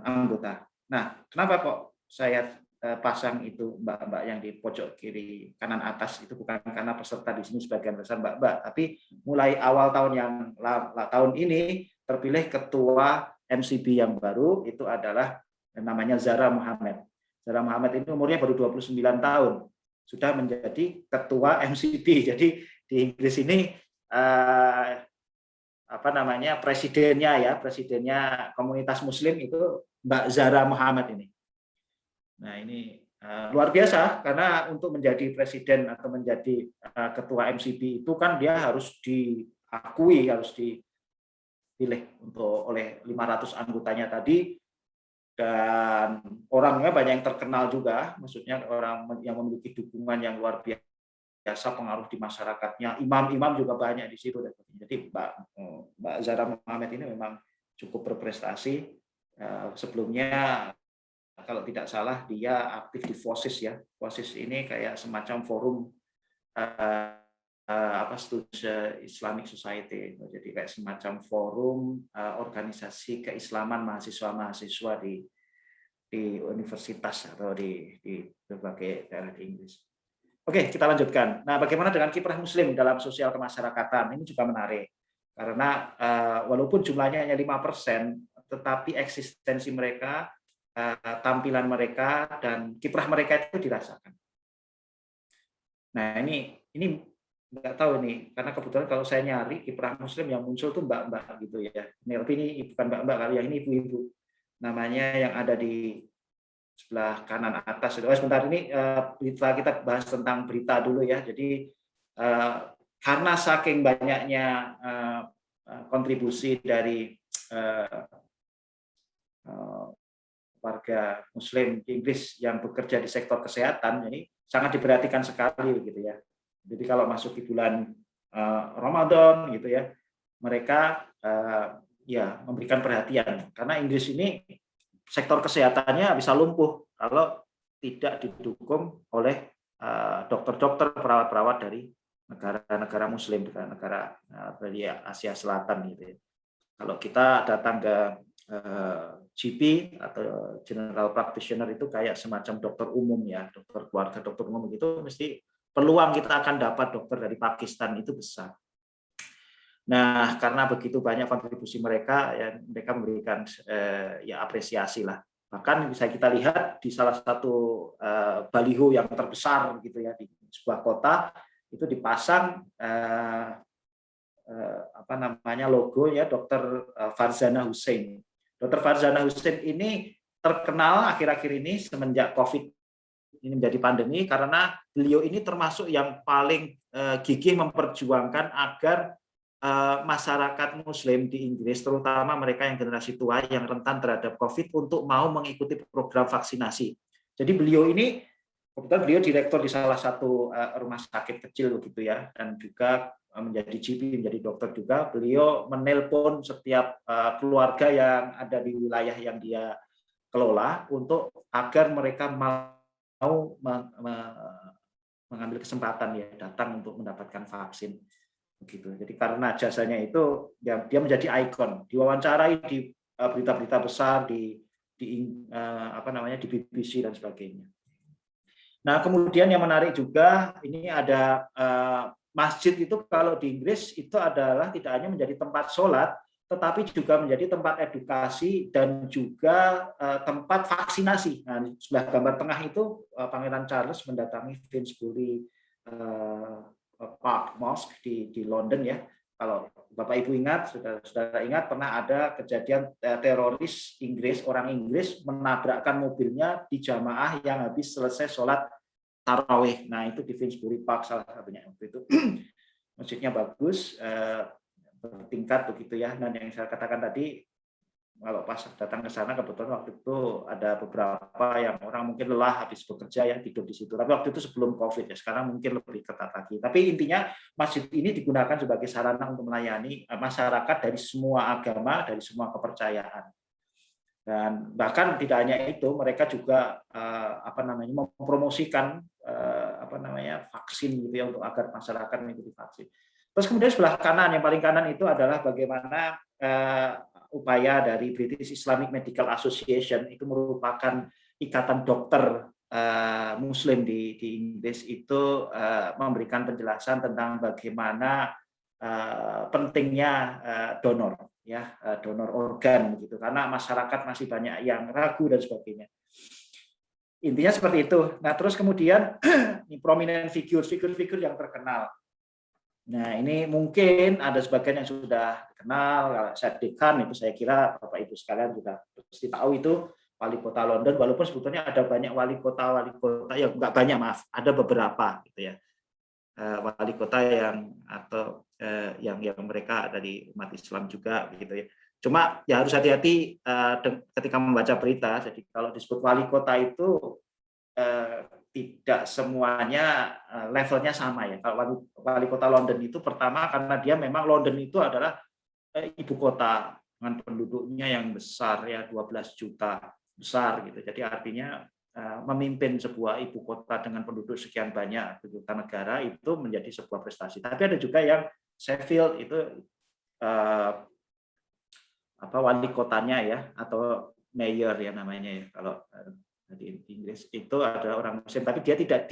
anggota. Nah, kenapa kok saya pasang itu mbak-mbak yang di pojok kiri kanan atas itu bukan karena peserta di sini sebagian besar mbak-mbak, tapi mulai awal tahun ini terpilih ketua MCB yang baru itu adalah namanya Zahra Muhammad. Zahra Muhammad ini umurnya baru 29 tahun, sudah menjadi ketua MCB. Jadi di Inggris ini presidennya komunitas Muslim itu Mbak Zahra Muhammad ini. Nah ini luar biasa karena untuk menjadi presiden atau menjadi ketua MCB itu kan dia harus diakui, harus dipilih oleh 500 anggotanya tadi, dan orangnya banyak yang terkenal juga, maksudnya orang yang memiliki dukungan yang luar biasa, pengaruh di masyarakatnya, imam-imam juga banyak di situ. Jadi Mbak Zahra Muhammad ini memang cukup berprestasi. Sebelumnya kalau tidak salah dia aktif di FOSIS ya. FOSIS ini kayak semacam forum Islamic Society. Jadi kayak semacam forum organisasi keislaman mahasiswa-mahasiswa di universitas atau di berbagai daerah di Inggris. Oke, kita lanjutkan. Nah, bagaimana dengan kiprah Muslim dalam sosial kemasyarakatan? Ini juga menarik. karena walaupun jumlahnya hanya 5%, tetapi eksistensi mereka, tampilan mereka, dan kiprah mereka itu dirasakan. Nah, ini nggak tahu nih, karena kebetulan kalau saya nyari kiprah Muslim yang muncul tuh mbak-mbak gitu ya. Tapi ini bukan mbak-mbak kali ya, ini ibu-ibu. Namanya yang ada di sebelah kanan atas. Sebentar, ini kita bahas tentang berita dulu ya. Jadi karena saking banyaknya kontribusi dari warga Muslim di Inggris yang bekerja di sektor kesehatan, ini sangat diperhatikan sekali gitu ya. Jadi kalau masuk di bulan Ramadan gitu ya, mereka ya memberikan perhatian, karena Inggris ini sektor kesehatannya bisa lumpuh kalau tidak didukung oleh dokter-dokter, perawat-perawat dari negara-negara Muslim, negara dari Asia Selatan gitu ya. Kalau kita datang ke GP atau general practitioner itu kayak semacam dokter umum ya, dokter keluarga, dokter umum gitu, mesti peluang kita akan dapat dokter dari Pakistan itu besar. Nah, karena begitu banyak kontribusi mereka, ya mereka memberikan ya apresiasi lah. Bahkan bisa kita lihat di salah satu baliho yang terbesar gitu ya di sebuah kota itu dipasang apa namanya logo ya Dr. Farzana Hussein. Dr. Farzana Hussein ini terkenal akhir-akhir ini semenjak COVID ini menjadi pandemi, karena beliau ini termasuk yang paling gigih memperjuangkan agar masyarakat Muslim di Inggris, terutama mereka yang generasi tua yang rentan terhadap COVID, untuk mau mengikuti program vaksinasi. Jadi beliau ini, kebetulan beliau direktur di salah satu rumah sakit kecil begitu ya, dan juga menjadi GP, menjadi dokter juga. Beliau menelpon setiap keluarga yang ada di wilayah yang dia kelola untuk agar mereka mau mengambil kesempatan ya datang untuk mendapatkan vaksin begitu. Jadi karena jasanya itu dia menjadi ikon, diwawancarai di berita-berita besar di apa namanya di BBC dan sebagainya. Nah, kemudian yang menarik juga ini ada masjid itu kalau di Inggris itu adalah tidak hanya menjadi tempat sholat, tetapi juga menjadi tempat edukasi dan juga tempat vaksinasi. Nah, di sebelah gambar tengah itu Pangeran Charles mendatangi Finsbury Park Mosque di London ya. Kalau Bapak Ibu ingat, saudara ingat pernah ada kejadian teroris Inggris, orang Inggris menabrakkan mobilnya di jamaah yang habis selesai sholat tarawih. Nah, itu di Finsbury Park salah satunya. Itu masjidnya bagus, bertingkat begitu ya. Dan yang saya katakan tadi, kalau pas datang ke sana kebetulan waktu itu ada beberapa yang orang mungkin lelah habis bekerja ya, tidur di situ. Tapi waktu itu sebelum COVID ya, sekarang mungkin lebih ketat lagi. Tapi intinya masjid ini digunakan sebagai sarana untuk melayani masyarakat dari semua agama, dari semua kepercayaan. Dan bahkan tidak hanya itu, mereka juga apa namanya mempromosikan apa namanya vaksin gitu ya, untuk agar masyarakat mengikuti vaksin. Terus kemudian sebelah kanan, yang paling kanan itu adalah bagaimana upaya dari British Islamic Medical Association, itu merupakan ikatan dokter Muslim di Inggris, itu memberikan penjelasan tentang bagaimana pentingnya donor ya, donor organ gitu, karena masyarakat masih banyak yang ragu dan sebagainya. Intinya seperti itu. Nah, terus kemudian prominent figur yang terkenal. Nah, ini mungkin ada sebagian yang sudah dikenal. Kalau saya Dekan itu saya kira Bapak Ibu sekalian sudah pasti tahu itu wali kota London, walaupun sebetulnya ada banyak wali kota yang enggak banyak, maaf, ada beberapa gitu ya. Wali kota yang atau yang mereka dari umat Islam juga gitu ya. Cuma ya harus hati-hati ketika membaca berita. Jadi kalau disebut wali kota itu tidak semuanya levelnya sama ya. Kalau wali kota London itu pertama karena dia memang London itu adalah ibu kota dengan penduduknya yang besar ya, 12 juta besar gitu. Jadi artinya memimpin sebuah ibu kota dengan penduduk sekian banyak, ibu kota negara, itu menjadi sebuah prestasi. Tapi ada juga yang Sheffield itu apa wali kotanya ya, atau mayor ya namanya ya kalau di Inggris, itu adalah orang Muslim, tapi dia tidak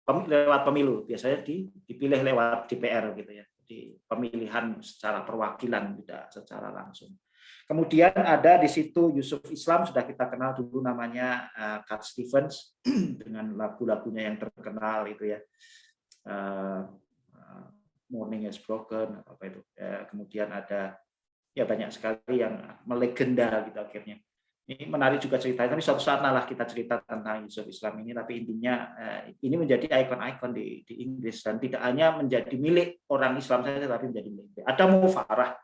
lewat pemilu, biasanya dipilih lewat DPR gitu ya. di pemilihan secara perwakilan, tidak secara langsung. Kemudian ada di situ Yusuf Islam, sudah kita kenal dulu namanya, Cat Stevens dengan lagu-lagunya yang terkenal itu ya, Morning Has Broken, apa itu. Kemudian ada ya banyak sekali yang melegenda gitu akhirnya. Ini menarik juga ceritanya, tapi suatu saat lah kita cerita tentang Yusuf Islam ini, tapi intinya ini menjadi ikon-ikon di Inggris, dan tidak hanya menjadi milik orang Islam saja, tapi menjadi milik. Ada Mo Farah.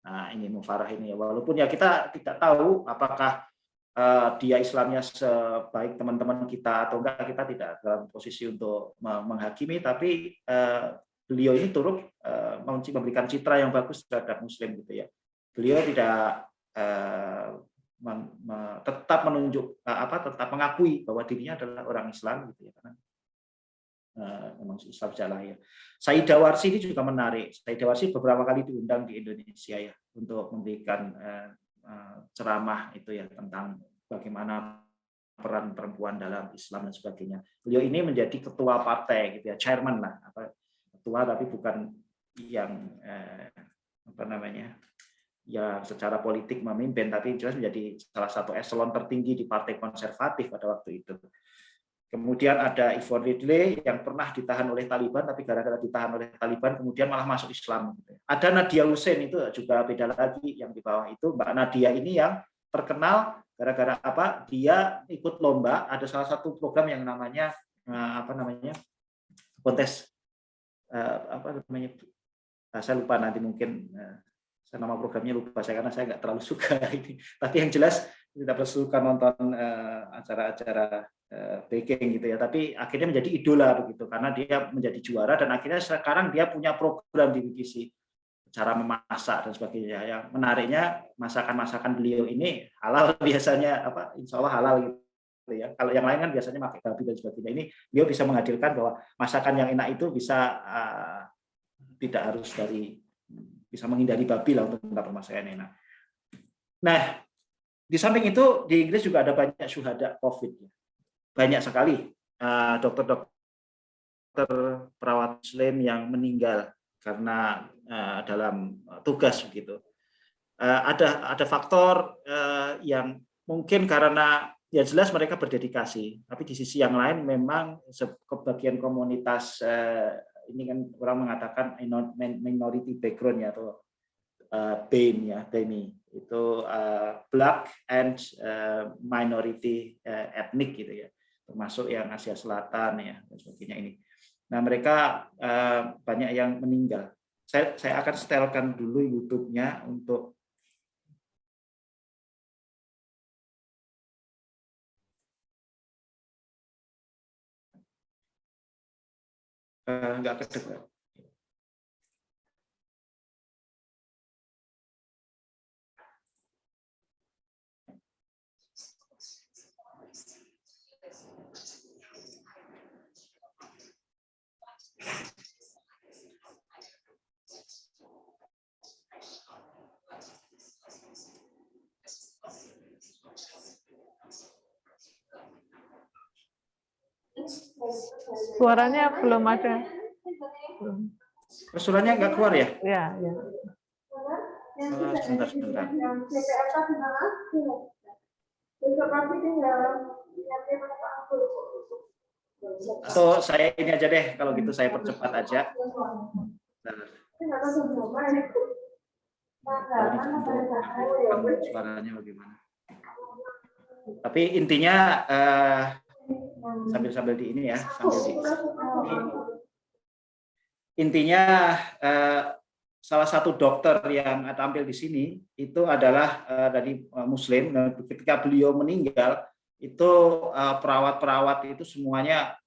Nah, ini Mo Farah ini ya, walaupun ya kita tidak tahu apakah dia Islamnya sebaik teman-teman kita atau enggak, kita tidak dalam posisi untuk menghakimi, tapi beliau ini turut memberikan citra yang bagus terhadap Muslim gitu ya. Beliau tidak tetap menunjuk tetap mengakui bahwa dirinya adalah orang Islam gitu ya, karena memang Islam jalan ya. Saidah Warsi ini juga menarik. Saidah Warsi beberapa kali diundang di Indonesia ya untuk memberikan ceramah itu ya tentang bagaimana peran perempuan dalam Islam dan sebagainya. Beliau ini menjadi ketua partai gitu ya, chairman lah, ketua tapi bukan yang ya secara politik memimpin, tapi jelas menjadi salah satu eselon tertinggi di partai konservatif pada waktu itu. Kemudian ada Yvonne Ridley yang pernah ditahan oleh Taliban, tapi gara-gara ditahan oleh Taliban kemudian malah masuk Islam. Ada Nadia Hussein, itu juga beda lagi yang di bawah itu. Mbak Nadia ini yang terkenal gara-gara apa? Dia ikut lomba, ada salah satu program yang namanya kontes saya lupa nanti mungkin. Saya nama programnya lupa saya karena saya nggak terlalu suka ini. Tapi yang jelas tidak suka nonton acara-acara baking gitu ya. Tapi akhirnya menjadi idola begitu karena dia menjadi juara, dan akhirnya sekarang dia punya program di BBC cara memasak dan sebagainya. Yang menariknya masakan-masakan beliau ini halal biasanya, insya Allah halal gitu ya. Kalau yang lain kan biasanya pakai babi dan sebagainya. Ini beliau bisa menghadirkan bahwa masakan yang enak itu bisa tidak harus bisa menghindari babi lah untuk mendapat masakan yang enak. Nah, di samping itu di Inggris juga ada banyak syuhada COVID. Banyak sekali dokter-dokter perawat Muslim yang meninggal karena dalam tugas begitu. Ada faktor yang mungkin karena ya jelas mereka berdedikasi, tapi di sisi yang lain memang sebagian komunitas ini kan orang mengatakan minority background ya, atau BAME ya, BAME itu Black and minority ethnic gitu ya, termasuk yang Asia Selatan ya dan sebagainya ini. Nah mereka banyak yang meninggal. Saya akan setelkan dulu YouTube-nya untuk nggak kedengaran. Suaranya belum ada. Suaranya nggak keluar ya? Ya, ya. Sebentar. Atau saya ini aja deh, kalau gitu saya percepat aja. Suaranya bagaimana? Tapi intinya sambil di ini ya, intinya salah satu dokter yang tampil di sini itu adalah dari Muslim. Ketika beliau meninggal itu perawat-perawat itu semuanya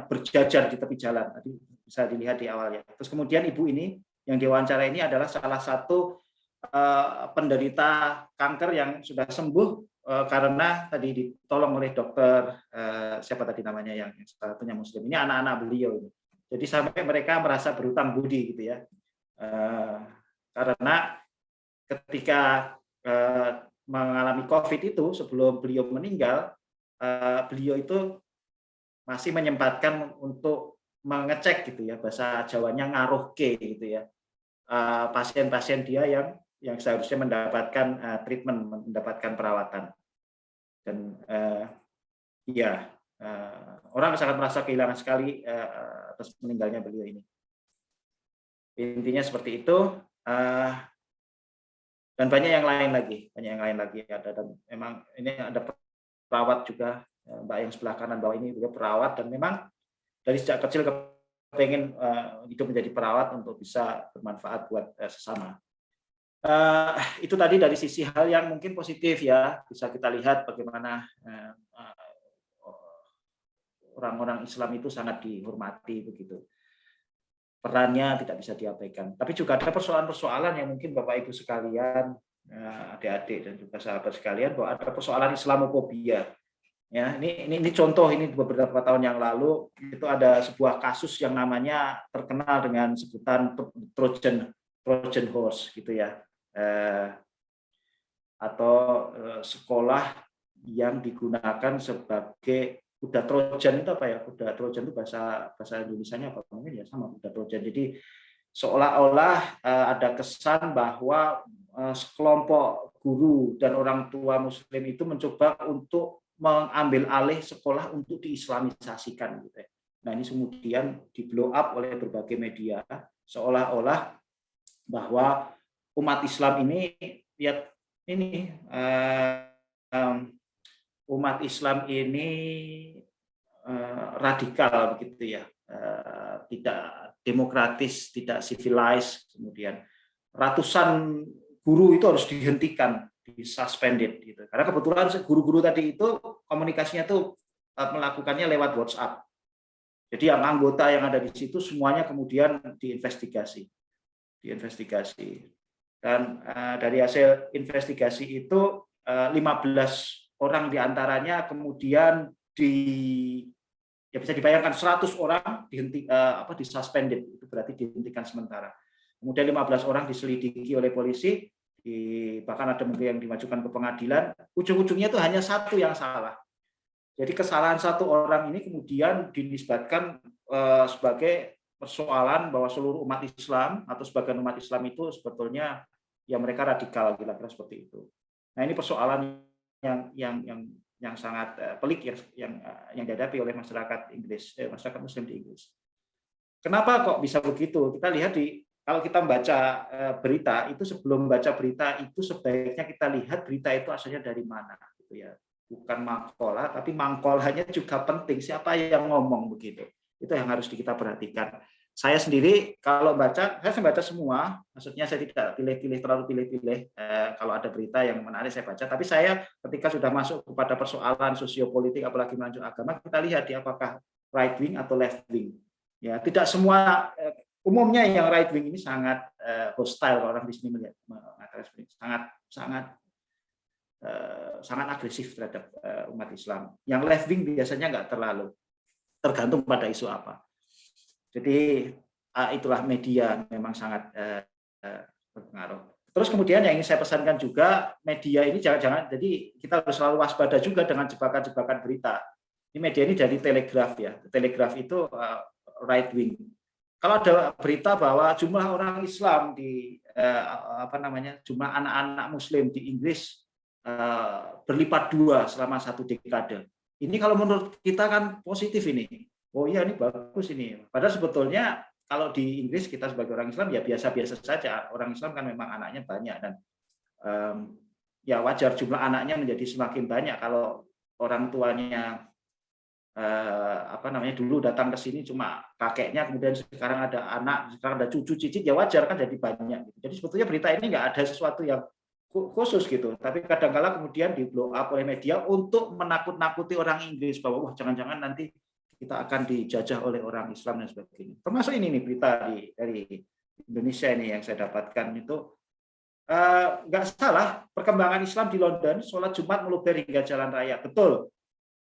berjajar di tepi jalan. Tadi bisa dilihat di awal ya. Terus kemudian ibu ini yang diwawancara ini adalah salah satu penderita kanker yang sudah sembuh karena tadi ditolong oleh dokter siapa tadi namanya yang satunya Muslim. Ini anak-anak beliau ini. Jadi sampai mereka merasa berutang budi gitu ya. Karena ketika mengalami COVID itu sebelum beliau meninggal, beliau itu masih menyempatkan untuk mengecek gitu ya, bahasa Jawanya ngaruhke gitu ya, pasien-pasien dia yang seharusnya mendapatkan treatment, mendapatkan perawatan. Dan ya, orang sangat merasa kehilangan sekali atas meninggalnya beliau ini. Intinya seperti itu. Dan banyak yang lain lagi ada. Dan memang ini ada perawat juga, Mbak yang sebelah kanan bawah ini juga perawat, dan memang dari sejak kecil kepengen hidup menjadi perawat untuk bisa bermanfaat buat sesama. Itu tadi dari sisi hal yang mungkin positif ya, bisa kita lihat bagaimana orang-orang Islam itu sangat dihormati begitu. Perannya tidak bisa diabaikan. Tapi juga ada persoalan-persoalan yang mungkin Bapak Ibu sekalian, adik-adik dan juga sahabat sekalian, bahwa ada persoalan Islamofobia. Ya, ini contoh, ini beberapa tahun yang lalu itu ada sebuah kasus yang namanya terkenal dengan sebutan Trojan horse gitu ya, atau sekolah yang digunakan sebagai kuda Trojan. Itu apa ya? Kuda Trojan itu bahasa Indonesianya apa? Mungkin ya sama, kuda Trojan. Jadi seolah-olah ada kesan bahwa sekelompok guru dan orang tua Muslim itu mencoba untuk mengambil alih sekolah untuk diislamisasikan gitu ya. Nah, ini kemudian di blow up oleh berbagai media, seolah-olah bahwa umat Islam ini ya ini umat Islam ini radikal begitu ya, tidak demokratis, tidak civilized, kemudian ratusan guru itu harus dihentikan, disuspended gitu. Karena kebetulan guru-guru tadi itu komunikasinya tuh melakukannya lewat WhatsApp. Jadi yang anggota yang ada di situ semuanya kemudian diinvestigasi. Dan dari hasil investigasi itu 15 orang diantaranya kemudian ya bisa dibayangkan 100 orang disuspended, itu berarti dihentikan sementara. Kemudian 15 orang diselidiki oleh polisi, bahkan ada mungkin yang dimajukan ke pengadilan. Ujung-ujungnya itu hanya satu yang salah. Jadi kesalahan satu orang ini kemudian dinisbatkan sebagai persoalan bahwa seluruh umat Islam atau sebagian umat Islam itu sebetulnya ya mereka radikal, kira-kira seperti itu. Nah, ini persoalan yang sangat pelik yang dihadapi oleh masyarakat masyarakat Muslim di Inggris. Kenapa kok bisa begitu? Kita lihat kalau kita membaca berita itu, sebelum baca berita itu sebaiknya kita lihat berita itu asalnya dari mana, gitu ya. Bukan mangkola, tapi mangkolanya juga penting. Siapa yang ngomong begitu? Itu yang harus kita perhatikan. Saya sendiri kalau baca, saya membaca semua. Maksudnya saya tidak terlalu pilih-pilih. Kalau ada berita yang menarik saya baca. Tapi saya ketika sudah masuk kepada persoalan sosiopolitik, apalagi melanjut agama, kita lihat di apakah right wing atau left wing. Ya, tidak semua. Umumnya yang right wing ini sangat hostile, kalau orang di sini melihat, sangat agresif terhadap umat Islam. Yang left wing biasanya nggak terlalu, tergantung pada isu apa. Jadi itulah media memang sangat berpengaruh. Terus kemudian yang ingin saya pesankan juga, media ini jangan, jadi kita harus selalu waspada juga dengan jebakan-jebakan berita. Ini media ini dari Telegraph ya. Telegraph itu right wing. Kalau ada berita bahwa jumlah orang Islam di jumlah anak-anak Muslim di Inggris berlipat 2 selama 1 dekade. Ini kalau menurut kita kan positif ini. Oh iya, ini bagus ini. Padahal sebetulnya kalau di Inggris kita sebagai orang Islam ya biasa-biasa saja. Orang Islam kan memang anaknya banyak dan ya wajar jumlah anaknya menjadi semakin banyak. Kalau orang tuanya dulu datang ke sini cuma kakeknya, kemudian sekarang ada anak, sekarang ada cucu cicit, ya wajar kan jadi banyak. Jadi sebetulnya berita ini nggak ada sesuatu yang khusus gitu, tapi kadang-kala kemudian di blow up oleh media untuk menakut-nakuti orang Inggris bahwa wah jangan-jangan nanti kita akan dijajah oleh orang Islam dan sebagainya. Termasuk ini nih berita dari Indonesia ini yang saya dapatkan itu nggak salah, perkembangan Islam di London, sholat Jumat meluber hingga jalan raya, betul.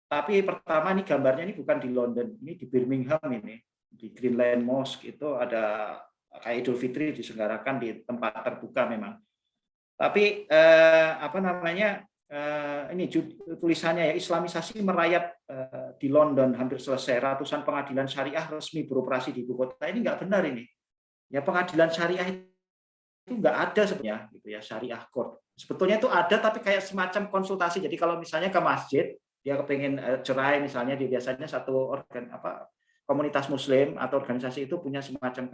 Tapi pertama ini gambarnya ini bukan di London, ini di Birmingham ini, di Greenland Mosque itu ada kayak Idul Fitri diselenggarakan di tempat terbuka memang. Tapi ini tulisannya ya, Islamisasi merayap di London hampir selesai, ratusan pengadilan syariah resmi beroperasi di ibu kota. Ini nggak benar ini. Ya, pengadilan syariah itu nggak ada sebenarnya, gitu ya, syariah court. Sebetulnya itu ada, tapi kayak semacam konsultasi. Jadi kalau misalnya ke masjid, dia kepengen cerai misalnya, dia biasanya satu komunitas Muslim atau organisasi itu punya semacam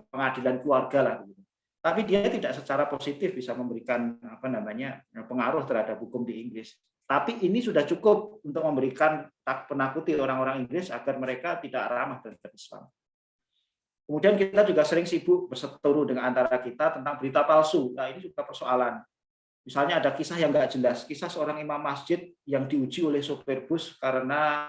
pengadilan keluarga lah. Gitu. Tapi dia tidak secara positif bisa memberikan pengaruh terhadap hukum di Inggris. Tapi ini sudah cukup untuk memberikan penakuti orang-orang Inggris agar mereka tidak ramah terhadap Islam. Kemudian kita juga sering sibuk berseteru dengan antara kita tentang berita palsu. Nah, ini juga persoalan. Misalnya ada kisah yang nggak jelas, kisah seorang imam masjid yang diuji oleh sopir bus karena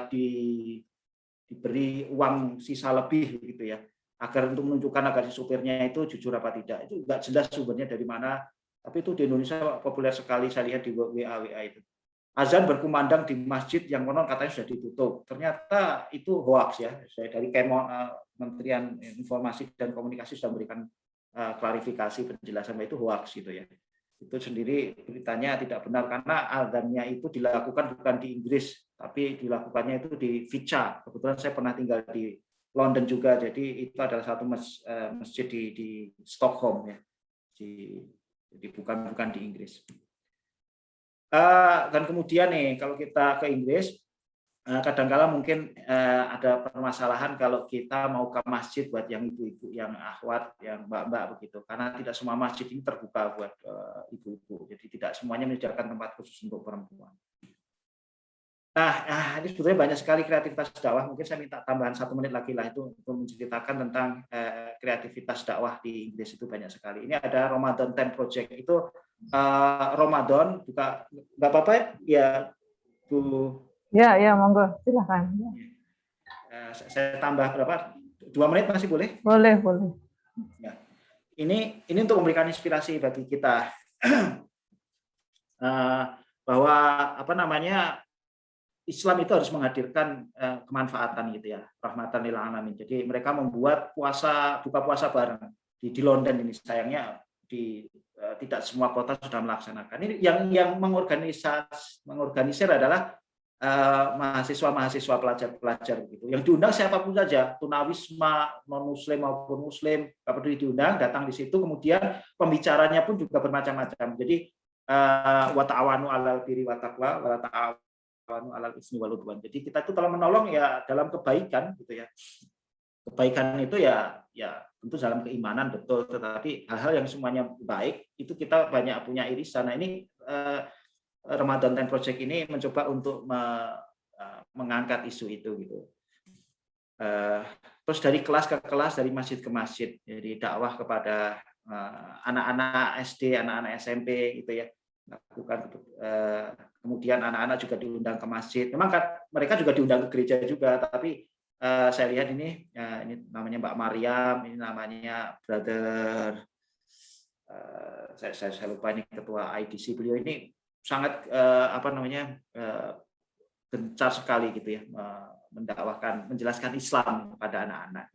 diberi uang sisa lebih, gitu ya, agar untuk menunjukkan agar si supirnya itu jujur apa tidak. Itu nggak jelas sumbernya dari mana. Tapi itu di Indonesia populer sekali, saya lihat di WA itu. Azan berkumandang di masjid yang konon katanya sudah ditutup. Ternyata itu hoax ya. Saya dari Kementerian Informasi dan Komunikasi sudah memberikan klarifikasi penjelasan bahwa itu hoax gitu ya. Itu sendiri beritanya tidak benar karena azannya itu dilakukan bukan di Inggris, tapi dilakukannya itu di Vica. Kebetulan saya pernah tinggal di London juga, jadi itu adalah satu masjid di Stockholm ya. Jadi bukan di Inggris. Dan kemudian nih, kalau kita ke Inggris, kadang-kala mungkin ada permasalahan kalau kita mau ke masjid buat yang ibu-ibu, yang akhwat, yang mbak-mbak begitu, karena tidak semua masjid ini terbuka buat ibu-ibu, jadi tidak semuanya menyediakan tempat khusus untuk perempuan. Nah, ini sebetulnya banyak sekali kreativitas dakwah. Mungkin saya minta tambahan 1 menit lagi lah itu untuk menceritakan tentang kreativitas dakwah di Inggris itu banyak sekali. Ini ada Ramadan 10 Project. Itu Ramadan, buka nggak apa-apa ya, Bu? Ya, monggo, silakan. Saya tambah berapa? 2 menit masih boleh? Boleh. Ya. Ini untuk memberikan inspirasi bagi kita bahwa Islam itu harus menghadirkan kemanfaatan gitu ya, rahmatan lil alamin. Jadi mereka membuat buka puasa bareng di London ini. Sayangnya tidak semua kota sudah melaksanakan. Ini yang mengorganisir adalah mahasiswa pelajar gitu. Yang diundang siapapun saja, tunawisma, non muslim maupun muslim, nggak peduli diundang, datang di situ. Kemudian pembicaranya pun juga bermacam-macam. Jadi wa ta'awanu 'alal birri wat taqwa wa la ta'awanu 'alal ismi wal 'udwan. Jadi kita itu kalau menolong ya dalam kebaikan gitu ya. Kebaikan itu ya tentu dalam keimanan betul, tetapi hal-hal yang semuanya baik itu kita banyak punya irisan. Nah, ini Ramadan 10 Project ini mencoba untuk mengangkat isu itu gitu. Terus dari kelas ke kelas, dari masjid ke masjid, jadi dakwah kepada anak-anak SD, anak-anak SMP gitu ya. Kemudian anak-anak juga diundang ke masjid. Memang mereka juga diundang ke gereja juga, tapi saya lihat ini namanya Mbak Mariam, ini namanya Brother saya lupa ini ketua IDC, beliau ini sangat gencar sekali gitu ya, menjelaskan Islam kepada anak-anak.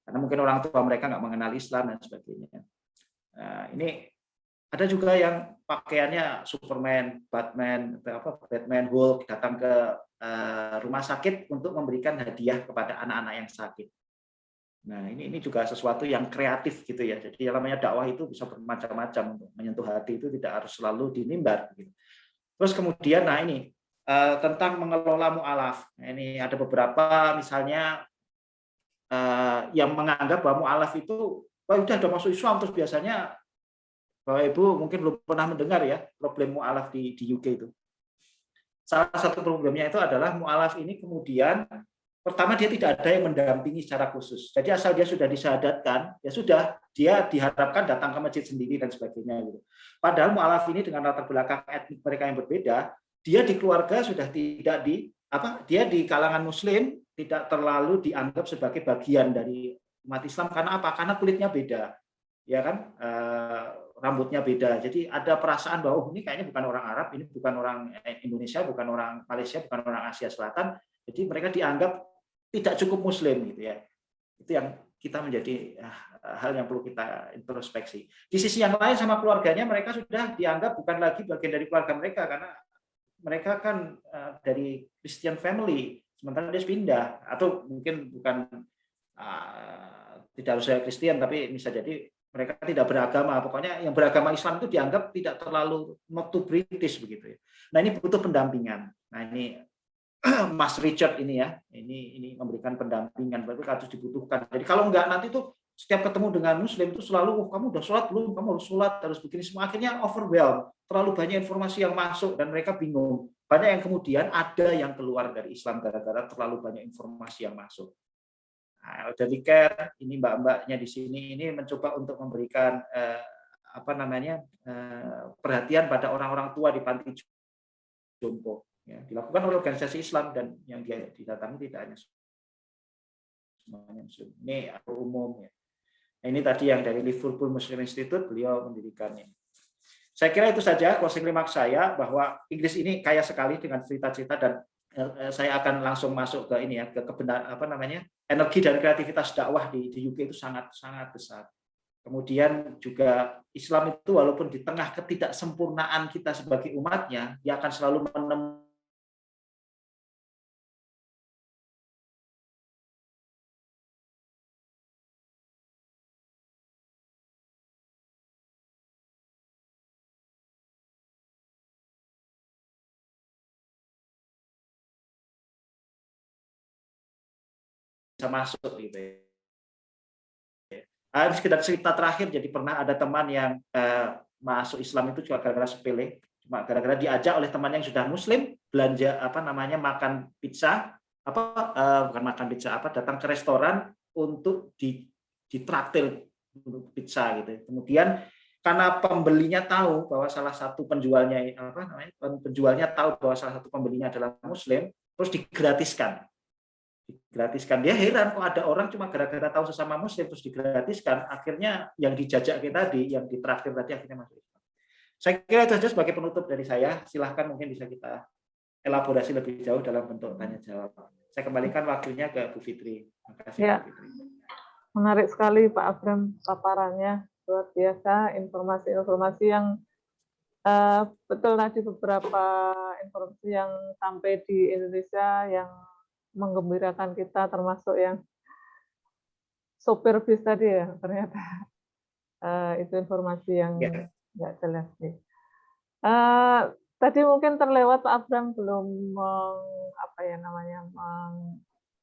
Karena mungkin orang tua mereka nggak mengenal Islam dan sebagainya. Ini ada juga yang pakaiannya Superman, Batman, Hulk datang ke rumah sakit untuk memberikan hadiah kepada anak-anak yang sakit. Nah, ini juga sesuatu yang kreatif gitu ya. Jadi yang namanya dakwah itu bisa bermacam-macam, untuk menyentuh hati itu tidak harus selalu di mimbar gitu. Terus kemudian ini tentang mengelola mu'alaf. Nah, ini ada beberapa misalnya yang menganggap bahwa mu'alaf itu udah masuk Islam, terus biasanya Bapak Ibu mungkin belum pernah mendengar ya problem mu'alaf di UK itu. Salah satu problemnya itu adalah mu'alaf ini kemudian pertama dia tidak ada yang mendampingi secara khusus. Jadi asal dia sudah disyahadatkan, ya sudah dia diharapkan datang ke masjid sendiri dan sebagainya gitu. Padahal mu'alaf ini dengan latar belakang etnik mereka yang berbeda, dia di keluarga sudah tidak dia di kalangan muslim tidak terlalu dianggap sebagai bagian dari umat Islam. Karena apa? Karena kulitnya beda. Ya kan? Rambutnya beda. Jadi ada perasaan bahwa ini kayaknya bukan orang Arab, ini bukan orang Indonesia, bukan orang Malaysia, bukan orang Asia Selatan. Jadi mereka dianggap tidak cukup muslim gitu ya. Itu yang kita menjadi hal yang perlu kita introspeksi. Di sisi yang lain sama keluarganya mereka sudah dianggap bukan lagi bagian dari keluarga mereka, karena mereka kan dari Christian family, sementara dia pindah, atau mungkin bukan tidak harus saya Kristen, tapi bisa jadi mereka tidak beragama. Pokoknya yang beragama Islam itu dianggap tidak terlalu not too British begitu ya. Nah ini butuh pendampingan. Nah ini Mas Richard ini ya, ini memberikan pendampingan, berarti harus dibutuhkan. Jadi kalau enggak nanti tuh setiap ketemu dengan Muslim itu selalu, kamu udah sholat belum? Kamu harus sholat, harus begini semua. Akhirnya overwhelmed, terlalu banyak informasi yang masuk dan mereka bingung. Banyak yang kemudian ada yang keluar dari Islam gara-gara terlalu banyak informasi yang masuk. Nah, Elderly Care ini mbak-mbaknya di sini ini mencoba untuk memberikan perhatian pada orang-orang tua di panti jompo. Ya, dilakukan oleh organisasi Islam dan yang dia didatangi tidak hanya semuanya Muslim. Ini umum ya. Nah, ini tadi yang dari Liverpool Muslim Institute, beliau mendirikannya. Saya kira itu saja closing remark saya, bahwa Inggris ini kaya sekali dengan cerita-cerita, dan saya akan langsung masuk ke ini ya, ke energi dan kreativitas dakwah di UK itu sangat sangat besar. Kemudian juga Islam itu walaupun di tengah ketidaksempurnaan kita sebagai umatnya, dia akan selalu menemukan bisa masuk gitu ya. Ini sekedar cerita terakhir, jadi pernah ada teman yang masuk Islam itu juga gara-gara sepele, cuma gara-gara diajak oleh teman yang sudah Muslim belanja makan pizza, bukan makan pizza, datang ke restoran untuk ditraktir untuk pizza gitu. Kemudian karena pembelinya tahu bahwa salah satu penjualnya tahu bahwa salah satu pembelinya adalah Muslim, terus digratiskan. Dia heran kok ada orang cuma gara-gara tahu sesama Muslim terus digratiskan, akhirnya yang dijajak kita tadi, yang ditraktir tadi akhirnya masuk Islam. Saya kira itu saja sebagai penutup dari saya. Silahkan mungkin bisa kita elaborasi lebih jauh dalam bentuk tanya jawab. Saya kembalikan waktunya ke Bu Fitri. Terima kasih Ya. Bu Fitri. Menarik sekali Pak Abram paparannya, luar biasa, informasi-informasi yang betul tadi, beberapa informasi yang sampai di Indonesia yang menggembirakan kita, termasuk yang sopir bis tadi ya, ternyata itu informasi yang nggak jelas sih. Tadi mungkin terlewat Pak Abram belum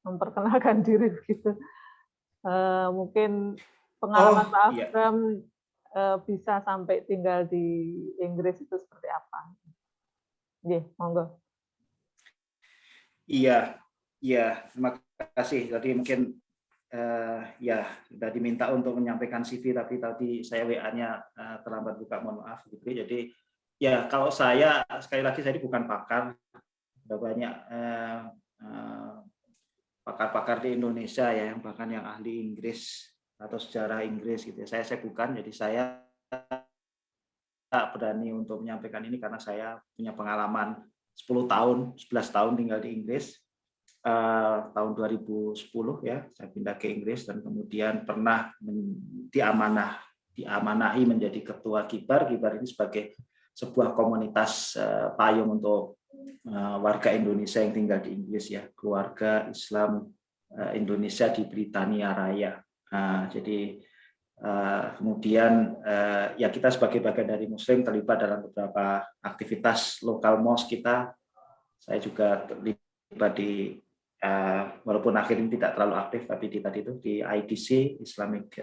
memperkenalkan diri begitu. Mungkin pengalaman Pak Abram bisa sampai tinggal di Inggris itu seperti apa? Monggo. Iya, terima kasih. Tadi mungkin sudah diminta untuk menyampaikan CV, tapi tadi saya WA-nya terlambat buka, mohon maaf. Jadi ya kalau saya sekali lagi saya bukan pakar, ada banyak pakar-pakar di Indonesia ya, yang bahkan yang ahli Inggris atau sejarah Inggris gitu. Saya bukan, jadi saya tak berani untuk menyampaikan ini karena saya punya pengalaman 10 tahun, 11 tahun tinggal di Inggris. Tahun 2010 ya, saya pindah ke Inggris dan kemudian pernah diamanahi menjadi ketua Kibar. Kibar ini sebagai sebuah komunitas payung untuk warga Indonesia yang tinggal di Inggris ya, keluarga Islam Indonesia di Britania Raya. Jadi kemudian ya kita sebagai bagian dari Muslim terlibat dalam beberapa aktivitas lokal mosque kita. Saya juga terlibat di walaupun akhirnya tidak terlalu aktif, tapi di IDC, Islamic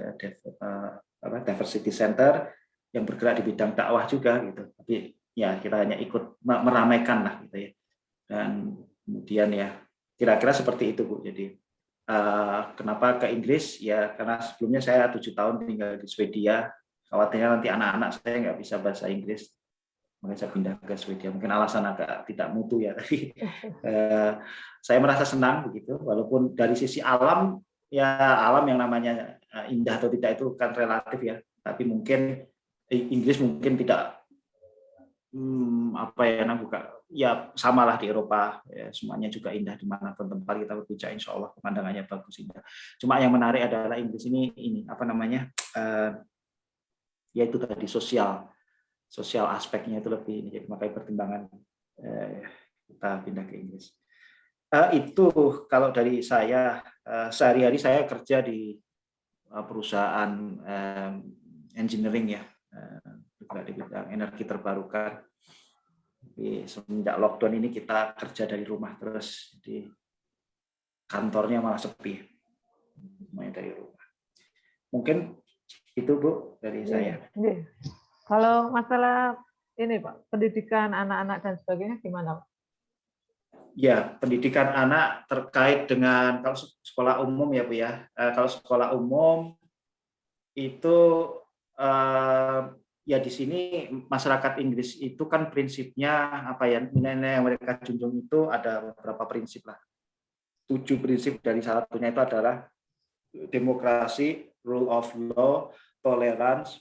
Diversity Center, yang bergerak di bidang dakwah juga gitu. Tapi ya kita hanya ikut meramaikan lah gitu ya. Dan kemudian ya kira-kira seperti itu Bu. Jadi kenapa ke Inggris? Ya karena sebelumnya saya 7 tahun tinggal di Swedia. Khawatirnya nanti anak-anak saya nggak bisa bahasa Inggris, makanya saya pindah ke Swedia. Mungkin alasan agak tidak mutu ya, tapi saya merasa senang begitu. Walaupun dari sisi alam, ya alam yang namanya indah atau tidak itu kan relatif ya. Tapi mungkin Inggris mungkin tidak ya samalah di Eropa ya, semuanya juga indah dimanapun tempat kita berbicara, insya Allah pemandangannya bagus indah. Cuma yang menarik adalah Inggris ini yaitu tadi sosial aspeknya itu lebih ini, jadi makanya pertimbangan buta pindah ke Inggris. Itu kalau dari saya, sehari-hari saya kerja di perusahaan engineering ya, juga di bidang energi terbarukan. Tapi semenjak lockdown ini kita kerja dari rumah terus, jadi kantornya malah sepi, semuanya dari rumah. Mungkin itu Bu dari saya. Kalau masalah ini Pak, pendidikan anak-anak dan sebagainya gimana Pak? Ya, pendidikan anak terkait dengan kalau sekolah umum ya Bu ya. Kalau sekolah umum itu ya di sini masyarakat Inggris itu kan prinsipnya apa ya, nilai-nilai yang mereka junjung itu ada beberapa prinsip lah. 7 prinsip, dari salah satunya itu adalah demokrasi, rule of law, tolerance,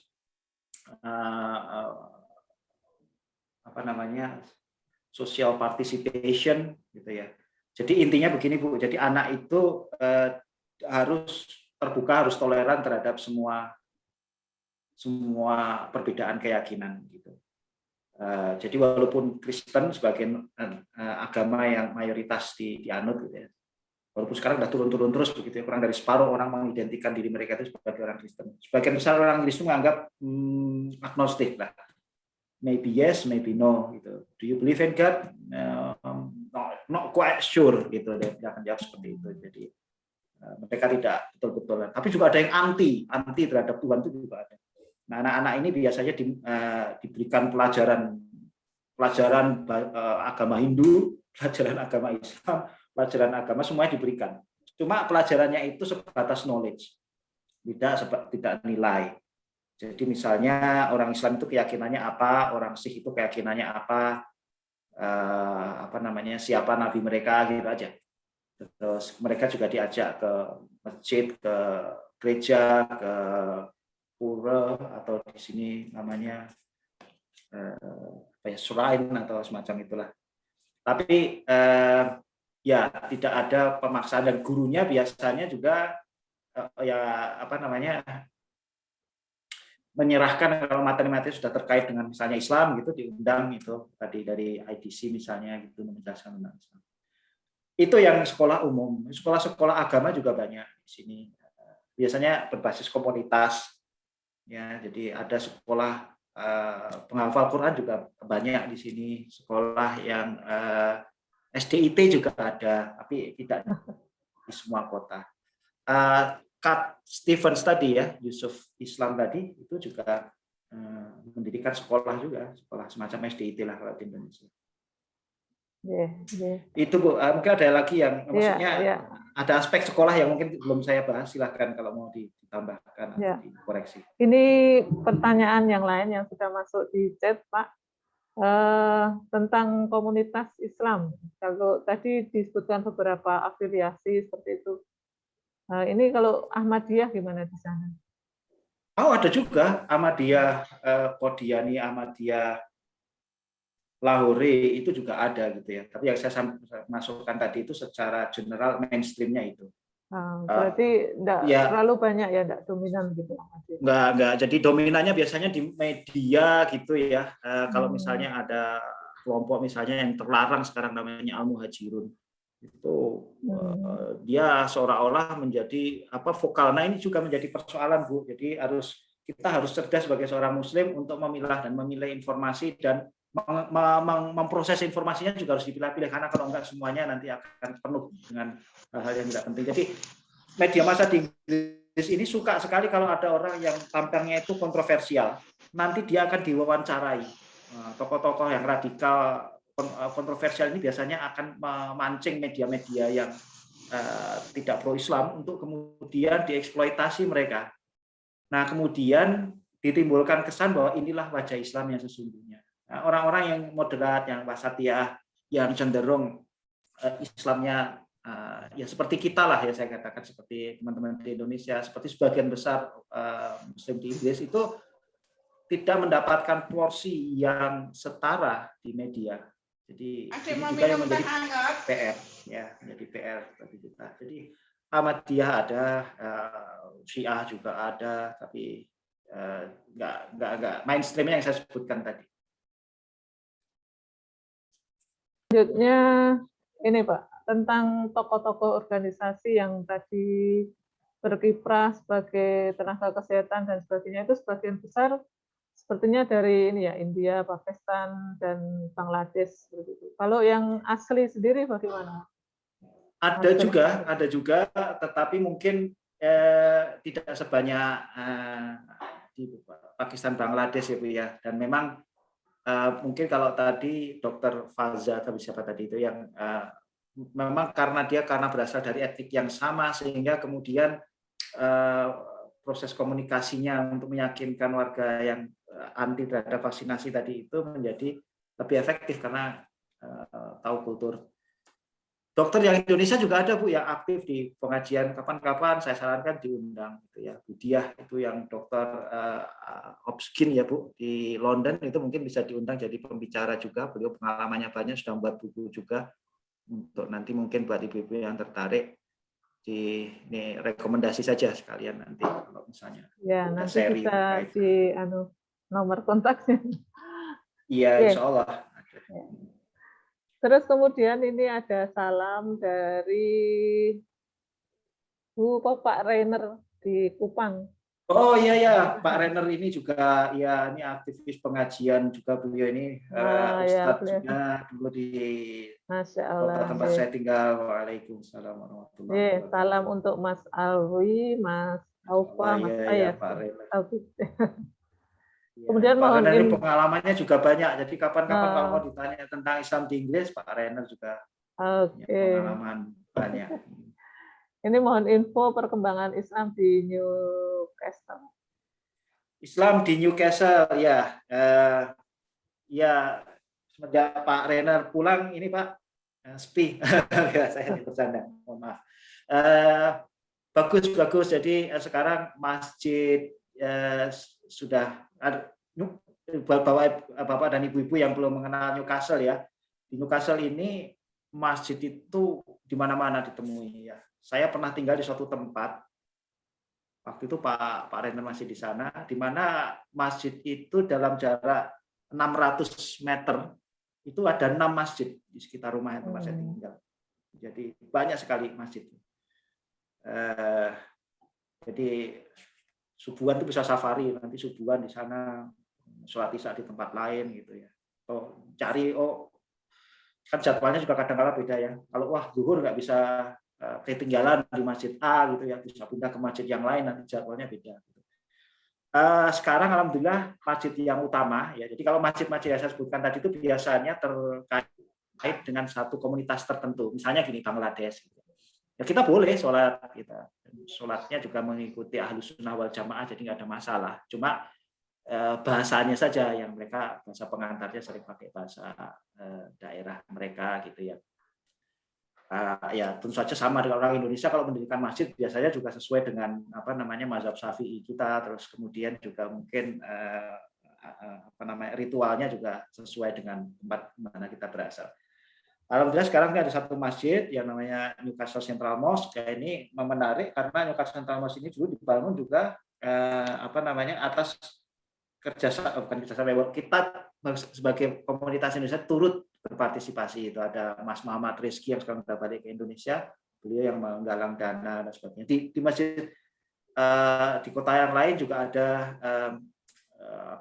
apa namanya, social participation gitu ya. Jadi intinya begini Bu, jadi anak itu harus terbuka, harus toleran terhadap semua perbedaan keyakinan gitu. Jadi walaupun Kristen sebagai agama yang mayoritas dianut gitu ya, walaupun sekarang udah turun-turun terus begitu ya, kurang dari separuh orang mengidentikan diri mereka itu sebagai orang Kristen. Sebagian besar orang Kristen menganggap agnostik lah, maybe yes, maybe no gitu. Do you believe in God? Not quite sure gitu, dia akan jawab seperti itu. Jadi mereka tidak betul-betul, tapi juga ada yang anti terhadap Tuhan itu juga ada. Nah, anak-anak ini biasanya diberikan pelajaran agama Hindu, pelajaran agama Islam, pelajaran agama, semuanya diberikan. Cuma pelajarannya itu sebatas knowledge, tidak nilai. Jadi misalnya orang Islam itu keyakinannya apa, orang Sikh itu keyakinannya apa namanya, siapa nabi mereka gitu aja. Terus mereka juga diajak ke masjid, ke gereja, ke pura, atau di sini namanya shrine atau semacam itulah. Tapi ya tidak ada pemaksaan, dan gurunya biasanya juga ya apa namanya, menyerahkan kalau materi-materi sudah terkait dengan misalnya Islam gitu, diundang itu tadi dari IDC misalnya gitu, menjelaskan tentang Islam. Itu yang sekolah umum. Sekolah-sekolah agama juga banyak di sini. Biasanya berbasis komunitas. Ya, jadi ada sekolah penghafal Quran juga banyak di sini. Sekolah yang SDIT juga ada, tapi tidak di semua kota. Kat Stevens tadi ya, Yusuf Islam tadi itu juga mendirikan sekolah juga, sekolah semacam SDIT lah kalau di Indonesia. Itu Bu, mungkin ada lagi yang maksudnya ada aspek sekolah yang mungkin belum saya bahas, silakan kalau mau ditambahkan atau dikoreksi. Ini pertanyaan yang lain yang sudah masuk di chat Pak, tentang komunitas Islam. Kalau tadi disebutkan beberapa afiliasi seperti itu, ini kalau Ahmadiyah gimana di sana? Oh, ada juga Ahmadiyah Qodiani, Ahmadiyah Lahore itu juga ada gitu ya. Tapi yang saya masukkan tadi itu secara general, mainstreamnya itu. Berarti enggak terlalu banyak ya, enggak dominan gitu. Enggak. Jadi dominannya biasanya di media gitu ya. Kalau misalnya ada kelompok misalnya yang terlarang sekarang namanya Al-Muhajirun, itu dia seolah-olah menjadi vokal. Nah, ini juga menjadi persoalan Bu. Jadi kita harus cerdas sebagai seorang Muslim untuk memilah dan memilih informasi, dan memproses informasinya juga harus dipilah-pilih, karena kalau enggak semuanya nanti akan penuh dengan hal-hal yang tidak penting. Jadi media massa di Inggris ini suka sekali kalau ada orang yang tampangnya itu kontroversial, nanti dia akan diwawancarai. Tokoh-tokoh yang radikal kontroversial ini biasanya akan memancing media-media yang tidak pro-Islam untuk kemudian dieksploitasi mereka. Nah, kemudian ditimbulkan kesan bahwa inilah wajah Islam yang sesungguhnya. Nah, orang-orang yang moderat, yang wasatiyah, yang cenderung Islamnya ya seperti kita lah ya, saya katakan seperti teman-teman di Indonesia, seperti sebagian besar Muslim di Inggris itu tidak mendapatkan porsi yang setara di media. Jadi ini juga yang menjadi PR ya, menjadi PR bagi kita. Jadi Ahmadiyah ada, Syiah juga ada, tapi nggak mainstreamnya yang saya sebutkan tadi. Selanjutnya ini Pak, tentang tokoh-tokoh organisasi yang tadi berkiprah sebagai tenaga kesehatan dan sebagainya, itu sebagian besar sepertinya dari ini ya, India, Pakistan, dan Bangladesh seperti itu. Kalau yang asli sendiri bagaimana? Ada juga, tetapi mungkin tidak sebanyak di Pakistan, Bangladesh ya Bu ya. Dan memang mungkin kalau tadi Dokter Faza atau siapa tadi itu yang memang karena berasal dari etnik yang sama, sehingga kemudian proses komunikasinya untuk meyakinkan warga yang anti terhadap vaksinasi tadi itu menjadi lebih efektif karena tahu kultur. Dokter yang Indonesia juga ada Bu yang aktif di pengajian, kapan-kapan saya sarankan diundang gitu ya. Budiah itu yang dokter Obskin ya Bu di London, itu mungkin bisa diundang jadi pembicara juga. Beliau pengalamannya banyak, sudah membuat buku juga untuk nanti mungkin buat ibu-ibu yang tertarik ini rekomendasi saja sekalian nanti kalau misalnya Ya, kita nanti seri bisa terkait. di nomor kontaknya. Iya, insya Allah. Ya. Terus kemudian ini ada salam dari Pak Rainer di Kupang. Oh iya ya, Pak Renner ini juga ya ini aktivis pengajian juga beliau ini Ya, Ustadz juga dulu di Masya kota Allah. tempat saya tinggal. Waalaikumsalam warahmatullahi wabarakatuh. Salam untuk Mas Alwi, Mas Aufa, Mas Ya, Ayas. Pak Renner. Ya, Kemudian Pak mohon Renner ini pengalamannya juga banyak. Jadi kapan-kapan kalau mau Oke. ditanya tentang Islam di Inggris, Pak Renner juga punya pengalaman banyak. Ini mohon info perkembangan Islam di Newcastle. Islam di Newcastle ya, ya semenjak Pak Renner pulang ini Pak sepi. Saya bercanda, mohon maaf. Bagus. Jadi sekarang masjid sudah ada. Bapak dan ibu-ibu yang belum mengenal Newcastle ya, di Newcastle ini masjid itu di mana-mana ditemui ya. Saya pernah tinggal di suatu tempat waktu itu Pak Renner masih di sana, di mana masjid itu dalam jarak 600 meter itu ada 6 masjid di sekitar rumah yang tempat saya tinggal. Jadi banyak sekali masjid. Jadi subuhan itu bisa safari, nanti subuhan di sana, sholat isya di tempat lain gitu ya. Cari kan jadwalnya juga kadang-kadang beda ya. Kalau zuhur nggak bisa ketinggalan di masjid A gitu ya, bisa pindah ke masjid yang lain, nanti jadwalnya beda. Sekarang alhamdulillah masjid yang utama ya. Jadi kalau masjid-masjid yang saya sebutkan tadi itu biasanya terkait dengan satu komunitas tertentu. Misalnya gini Bangladesh. Gitu. Ya kita boleh sholat kita. Sholatnya juga mengikuti Ahlus Sunnah wal Jamaah, jadi nggak ada masalah. Cuma bahasanya saja yang mereka bahasa pengantarnya sering pakai bahasa daerah mereka gitu ya. Ya tentu saja sama dengan orang Indonesia, kalau mendirikan masjid biasanya juga sesuai dengan mazhab Syafi'i kita, terus kemudian juga mungkin ritualnya juga sesuai dengan tempat mana kita berasal. Alhamdulillah sekarang ini ada satu masjid yang namanya Newcastle Central Mosque. Ini menarik karena Newcastle Central Mosque ini dulu dibangun juga atas kerjasama kita sebagai komunitas Indonesia turut berpartisipasi. Itu ada Mas Muhammad Rizky yang sekarang sudah balik ke Indonesia, beliau yang menggalang dana dan sebagainya. Di masjid di kota yang lain juga ada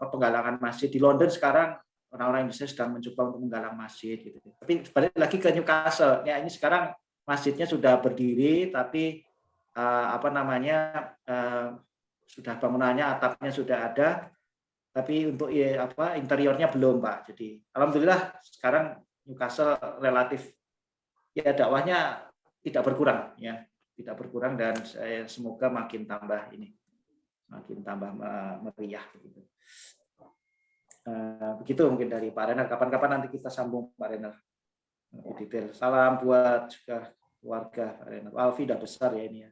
penggalangan masjid. Di London sekarang orang-orang Indonesia sedang mencoba untuk menggalang masjid gitu. Tapi balik lagi ke Newcastle, ya ini sekarang masjidnya sudah berdiri, tapi sudah bangunannya, atapnya sudah ada, tapi untuk interiornya belum Pak. Jadi alhamdulillah sekarang Newcastle relatif ya dakwahnya tidak berkurang ya, tidak berkurang, dan semoga makin tambah meriah gitu. Begitu mungkin dari Pak Renner. Kapan-kapan nanti kita sambung Pak Renner lebih detail. Salam buat juga keluarga Pak Renner. Alfi udah besar ya ini ya.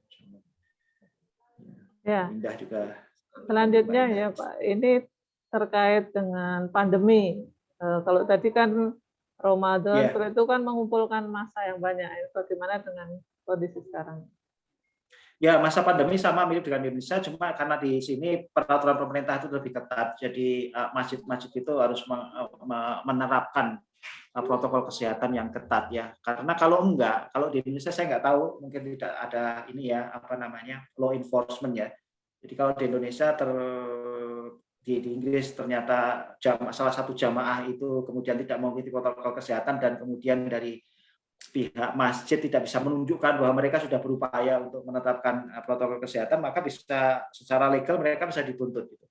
Ya. Indah juga. Selanjutnya ya Pak, ini terkait dengan pandemi. Kalau tadi kan Ramadan itu kan mengumpulkan massa yang banyak. Bagaimana dengan kondisi sekarang? Ya, masa pandemi sama mirip dengan Indonesia, cuma karena di sini peraturan pemerintah itu lebih ketat. Jadi masjid-masjid itu harus menerapkan protokol kesehatan yang ketat ya. Karena kalau enggak, kalau di Indonesia saya nggak tahu, mungkin tidak ada ini ya, apa namanya, law enforcement ya. Jadi kalau di Indonesia di Inggris ternyata salah satu jamaah itu kemudian tidak mengikuti protokol kesehatan dan kemudian dari pihak masjid tidak bisa menunjukkan bahwa mereka sudah berupaya untuk menetapkan protokol kesehatan, maka bisa secara legal mereka bisa dituntut gitu.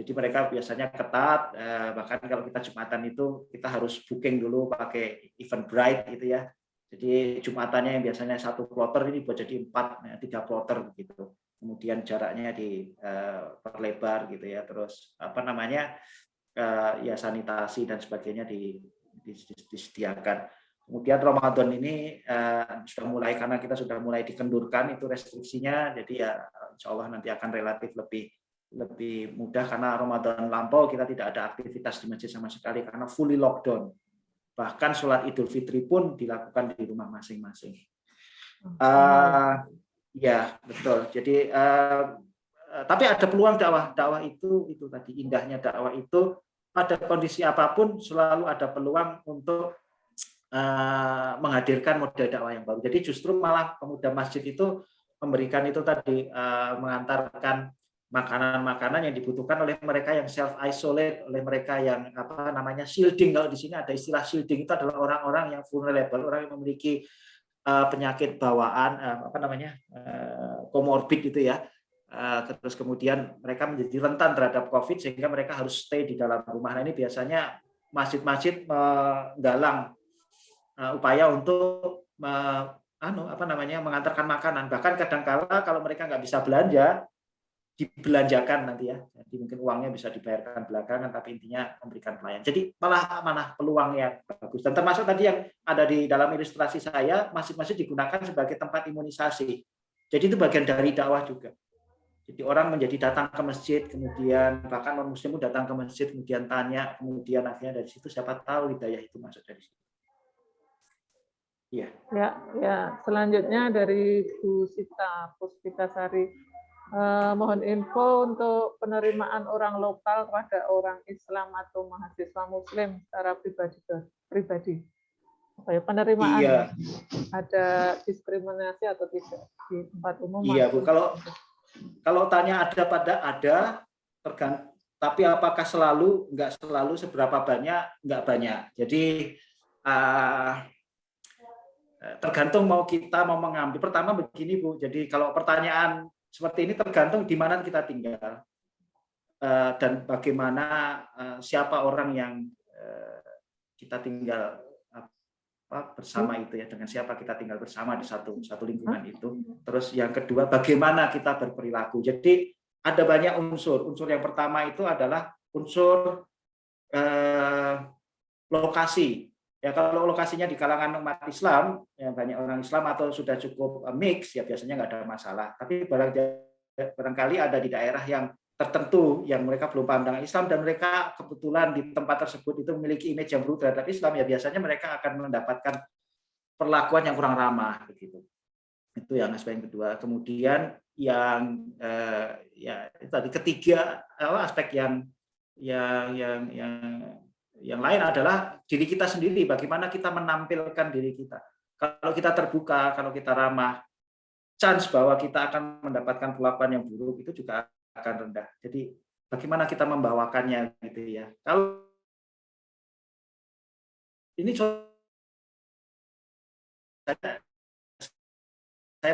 Jadi mereka biasanya ketat, bahkan kalau kita Jumatan itu kita harus booking dulu pakai Eventbrite gitu ya. Jadi Jumatannya yang biasanya 1 kloter ini buat jadi 4, 3 kloter begitu. Kemudian jaraknya diperlebar gitu ya. Terus apa namanya ya sanitasi dan sebagainya disediakan. Kemudian Ramadan ini sudah mulai karena kita sudah mulai dikendurkan itu restriksinya. Jadi ya Insya Allah nanti akan relatif lebih mudah karena Ramadan lampau kita tidak ada aktivitas di masjid sama sekali karena fully lockdown. Bahkan sholat Idul Fitri pun dilakukan di rumah masing-masing. Ya betul. Jadi tapi ada peluang dakwah itu tadi indahnya dakwah itu pada kondisi apapun selalu ada peluang untuk menghadirkan model dakwah yang baru. Jadi justru malah pemuda masjid itu memberikan itu tadi mengantarkan makanan-makanan yang dibutuhkan oleh mereka yang self isolate, oleh mereka yang apa namanya shielding. Kalau di sini ada istilah shielding, itu adalah orang-orang yang vulnerable, orang yang memiliki penyakit bawaan apa namanya komorbid itu ya. Terus kemudian mereka menjadi rentan terhadap COVID sehingga mereka harus stay di dalam rumah. Nah, ini biasanya masjid-masjid menggalang upaya untuk mengantarkan makanan. Bahkan kadang-kala kalau mereka nggak bisa belanja, dibelanjakan nanti ya. Jadi mungkin uangnya bisa dibayarkan belakangan, tapi intinya memberikan pelayanan. Jadi malah peluang yang bagus. Dan termasuk tadi yang ada di dalam ilustrasi saya, masjid-masjid digunakan sebagai tempat imunisasi. Jadi itu bagian dari dakwah juga. Jadi orang menjadi datang ke masjid, kemudian bahkan non muslim datang ke masjid, kemudian tanya, kemudian akhirnya dari situ siapa tahu hidayah itu masuk dari situ. Iya. Ya. Selanjutnya dari Bu Sita Puspitasari. Mohon info untuk penerimaan orang lokal kepada orang Islam atau mahasiswa Muslim secara pribadi. Penerimaan ada diskriminasi atau tidak di tempat umum? Iya Bu, kalau tanya ada tergantung. Tapi apakah nggak selalu, seberapa banyak, nggak banyak. Jadi tergantung kita mau mengambil. Pertama begini Bu, jadi kalau pertanyaan seperti ini tergantung di mana kita tinggal dan bagaimana siapa orang yang kita tinggal bersama itu ya, dengan siapa kita tinggal bersama di satu lingkungan itu. Terus yang kedua bagaimana kita berperilaku. Jadi ada banyak unsur. Unsur yang pertama itu adalah unsur lokasi. Ya kalau lokasinya di kalangan umat Islam, ya banyak orang Islam atau sudah cukup mix, ya biasanya nggak ada masalah. Tapi barangkali ada di daerah yang tertentu yang mereka belum paham dengan Islam dan mereka kebetulan di tempat tersebut itu memiliki image yang buruk terhadap Islam, ya biasanya mereka akan mendapatkan perlakuan yang kurang ramah begitu. Itu yang aspek yang kedua. Kemudian yang ya itu tadi ketiga aspek yang lain adalah diri kita sendiri, bagaimana kita menampilkan diri kita. Kalau kita terbuka, kalau kita ramah, chance bahwa kita akan mendapatkan perlakuan yang buruk itu juga akan rendah. Jadi bagaimana kita membawakannya gitu ya. Kalau ini saya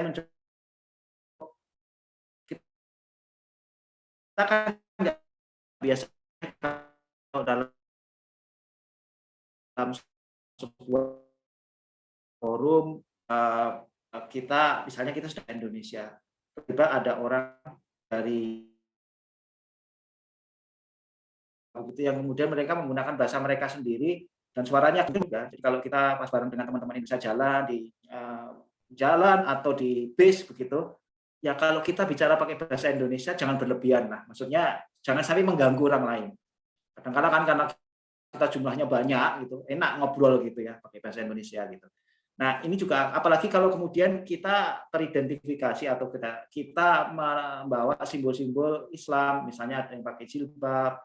mencoba, kita kan nggak biasa kalau dalam sebuah forum kita misalnya kita sudah Indonesia, tiba ada orang dari itu yang kemudian mereka menggunakan bahasa mereka sendiri dan suaranya juga. Jadi kalau kita pas bareng dengan teman-teman Indonesia jalan atau di bis begitu, ya kalau kita bicara pakai bahasa Indonesia jangan berlebihan lah. Maksudnya jangan sampai mengganggu orang lain. Kadang-kadang kan karena kita jumlahnya banyak gitu, enak ngobrol gitu ya pakai bahasa Indonesia gitu. Nah ini juga apalagi kalau kemudian kita teridentifikasi atau kita membawa simbol-simbol Islam, misalnya ada yang pakai jilbab,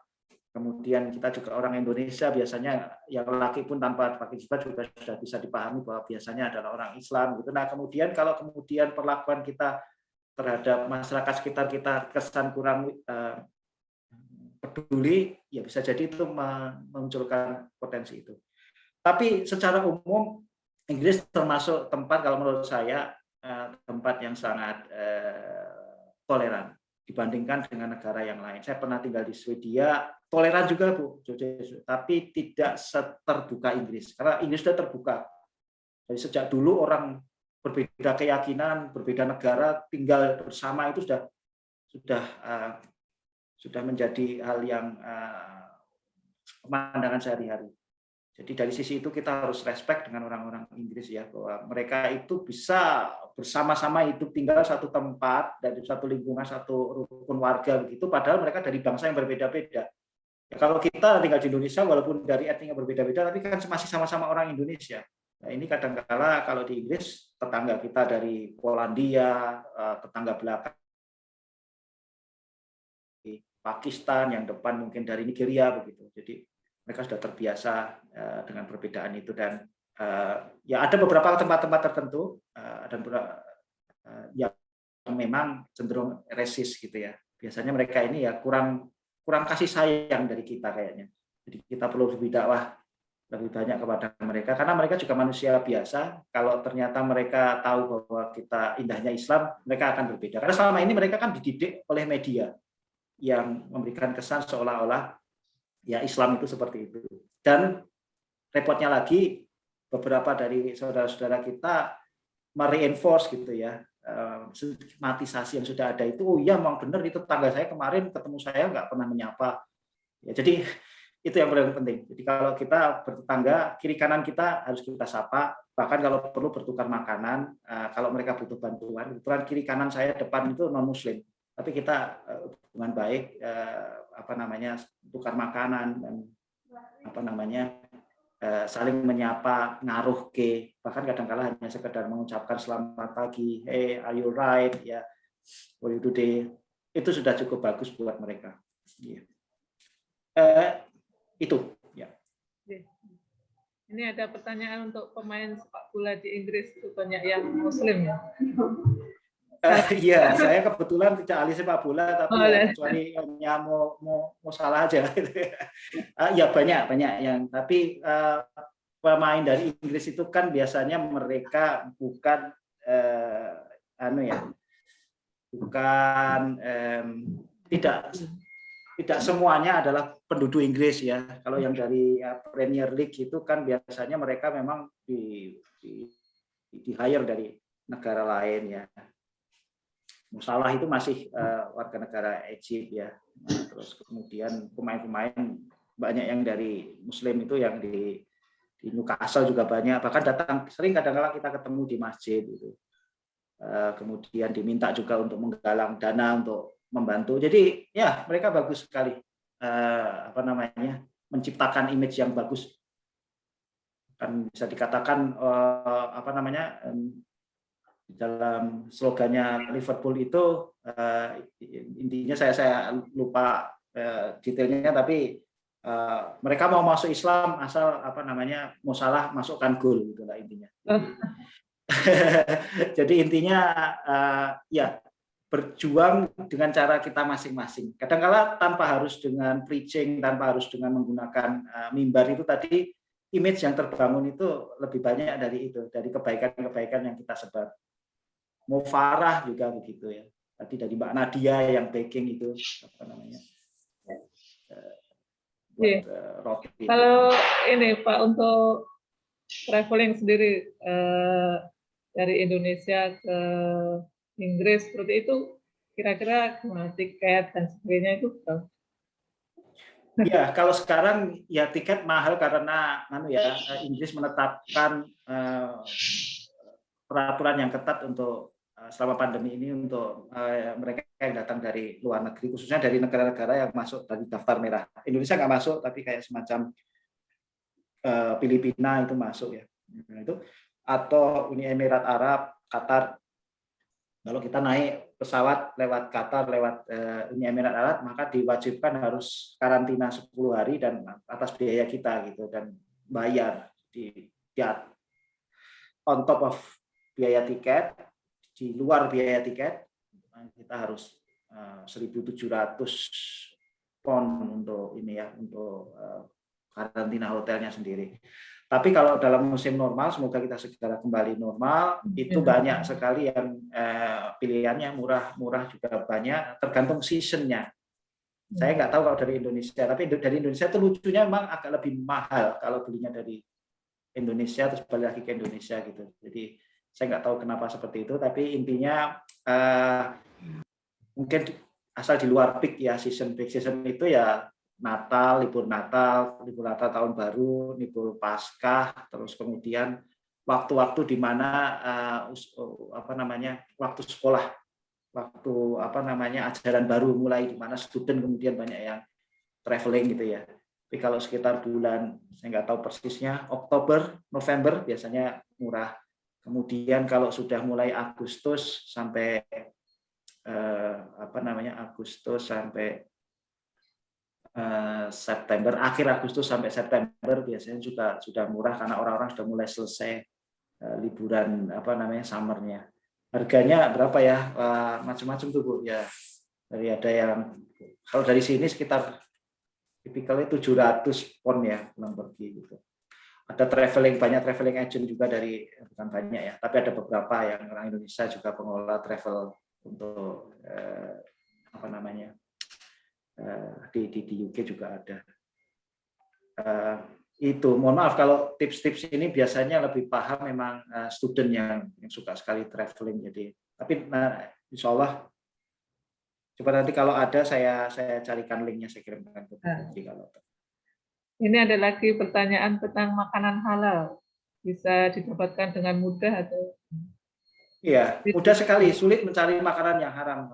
Kemudian kita juga orang Indonesia, biasanya yang laki pun tanpa pakai jilbab juga sudah bisa dipahami bahwa biasanya adalah orang Islam gitu. Nah, kemudian kalau kemudian perlakuan kita terhadap masyarakat sekitar kita kesan kurang peduli, ya bisa jadi itu memunculkan potensi itu. Tapi secara umum Inggris termasuk tempat, kalau menurut saya, tempat yang sangat toleran dibandingkan dengan negara yang lain. Saya pernah tinggal di Swedia, toleran juga Bu, tapi tidak seterbuka Inggris. Karena Inggris sudah terbuka. Dari sejak dulu orang berbeda keyakinan, berbeda negara, tinggal bersama itu sudah menjadi hal yang pemandangan sehari-hari. Jadi dari sisi itu kita harus respect dengan orang-orang Inggris ya, bahwa mereka itu bisa bersama-sama hidup tinggal satu tempat, dari satu lingkungan, satu rukun warga begitu, padahal mereka dari bangsa yang berbeda-beda. Ya, kalau kita tinggal di Indonesia, walaupun dari etnik yang berbeda-beda, tapi kan masih sama-sama orang Indonesia. Nah, ini kadang-kala kalau di Inggris, tetangga kita dari Polandia, tetangga belakang Pakistan, yang depan mungkin dari Nigeria begitu. Jadi mereka sudah terbiasa dengan perbedaan itu, dan ya ada beberapa tempat-tempat tertentu dan yang memang cenderung resis gitu ya. Biasanya mereka ini ya kurang kasih sayang dari kita kayaknya. Jadi kita perlu lebih dakwah lebih banyak kepada mereka, karena mereka juga manusia biasa. Kalau ternyata mereka tahu bahwa kita indahnya Islam, mereka akan berbeda. Karena selama ini mereka kan dididik oleh media yang memberikan kesan seolah-olah ya Islam itu seperti itu. Dan repotnya lagi, beberapa dari saudara-saudara kita mereinforce gitu ya, stigmatisasi yang sudah ada itu. Oh iya, memang benar itu, tetangga saya kemarin ketemu saya nggak pernah menyapa. Ya, jadi itu yang paling penting. Jadi kalau kita bertetangga, kiri kanan kita harus kita sapa, bahkan kalau perlu bertukar makanan. Kalau mereka butuh bantuan, kebetulan kiri kanan saya depan itu non Muslim, tapi kita hubungan baik, tukar makanan dan saling menyapa, ngaruh ke, bahkan kadang-kala hanya sekedar mengucapkan selamat pagi, hey, are you right, ya, what you today, itu sudah cukup bagus buat mereka. Itu ya. Ini ada pertanyaan untuk pemain sepak bola di Inggris, itu banyak yang Muslim ya. Iya, saya kebetulan tidak ahli sepak bola, tapi kecuali hanya mau salah aja. Ya banyak yang, tapi pemain dari Inggris itu kan biasanya mereka bukan tidak semuanya adalah penduduk Inggris ya. Kalau yang dari Premier League itu kan biasanya mereka memang di hire dari negara lain ya. Salah itu masih warga negara Egypt ya. Nah, terus kemudian pemain-pemain banyak yang dari Muslim itu, yang di Newcastle juga banyak. Bahkan sering kadang-kala kita ketemu di masjid itu. Kemudian diminta juga untuk menggalang dana untuk membantu. Jadi ya mereka bagus sekali menciptakan image yang bagus. Kan bisa dikatakan dalam slogannya Liverpool itu intinya saya lupa detailnya, tapi mereka mau masuk Islam asal mau salah masukkan gol gitulah intinya. Jadi intinya ya berjuang dengan cara kita masing-masing. Kadang-kala tanpa harus dengan preaching, tanpa harus dengan menggunakan mimbar itu tadi, image yang terbangun itu lebih banyak dari itu, dari kebaikan-kebaikan yang kita sebar. Mau Farah juga begitu ya. Tadi dari Mbak Nadia yang baking itu roti. Kalau ini Pak, untuk traveling sendiri dari Indonesia ke Inggris seperti itu, kira-kira tiket dan sebagainya itu berapa? Ya, kalau sekarang ya tiket mahal karena Inggris menetapkan peraturan yang ketat untuk selama pandemi ini untuk mereka yang datang dari luar negeri, khususnya dari negara-negara yang masuk dari daftar merah. Indonesia nggak masuk, tapi kayak semacam Filipina itu masuk ya. Nah, itu atau Uni Emirat Arab, Qatar. Kalau kita naik pesawat lewat Qatar, lewat Uni Emirat Arab, maka diwajibkan harus karantina 10 hari dan atas biaya kita gitu, dan bayar di on top of biaya tiket, di luar biaya tiket kita harus 1.700 pon untuk ini ya, untuk karantina hotelnya sendiri. Tapi kalau dalam musim normal, semoga kita segera kembali normal, itu banyak sekali yang pilihannya murah juga banyak, tergantung seasonnya. Saya nggak tahu kalau dari Indonesia, tapi dari Indonesia itu lucunya memang agak lebih mahal kalau belinya dari Indonesia terus balik lagi ke Indonesia gitu. Jadi saya nggak tahu kenapa seperti itu, tapi intinya mungkin asal di luar peak ya, peak season itu ya Natal, libur Natal tahun baru, libur Paskah, terus kemudian waktu-waktu di mana waktu sekolah, waktu ajaran baru mulai, di mana student kemudian banyak yang traveling gitu ya. Tapi kalau sekitar bulan, saya nggak tahu persisnya, Oktober, November biasanya murah. Kemudian kalau sudah mulai Agustus sampai Agustus sampai September, akhir Agustus sampai September biasanya juga sudah murah karena orang-orang sudah mulai selesai liburan summernya. Harganya berapa ya? Macam-macam tuh Bu ya. Dari ada yang kalau dari sini sekitar tipikalnya 700 pon ya pulang pergi gitu. Ada banyak traveling agent juga dari, bukan banyak ya, tapi ada beberapa yang orang Indonesia juga pengelola travel untuk di UK juga ada. Itu mohon maaf kalau tips-tips ini biasanya lebih paham memang student yang suka sekali traveling. Jadi tapi insya Allah coba nanti kalau ada saya carikan linknya, saya kirimkan ke kalau. Ini ada lagi pertanyaan tentang makanan halal, bisa didapatkan dengan mudah atau? Iya, mudah sekali, sulit mencari makanan yang haram.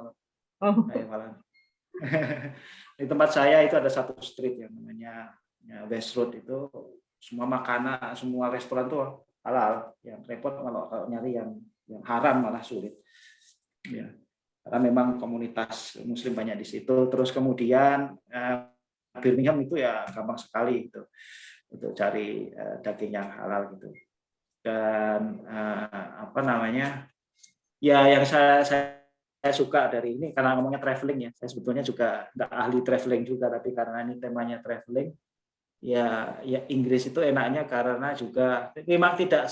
Di tempat saya itu ada satu street yang namanya West Road, itu semua makanan, semua restoran tuh halal. Yang repot kalau nyari yang haram malah sulit. Ya, karena memang komunitas Muslim banyak di situ. Terus kemudian Birmingham itu ya gampang sekali itu untuk cari daging yang halal gitu. Dan ya yang saya suka dari ini karena ngomongnya traveling ya, saya sebetulnya juga nggak ahli traveling juga, tapi karena ini temanya traveling, ya Inggris itu enaknya karena juga memang tidak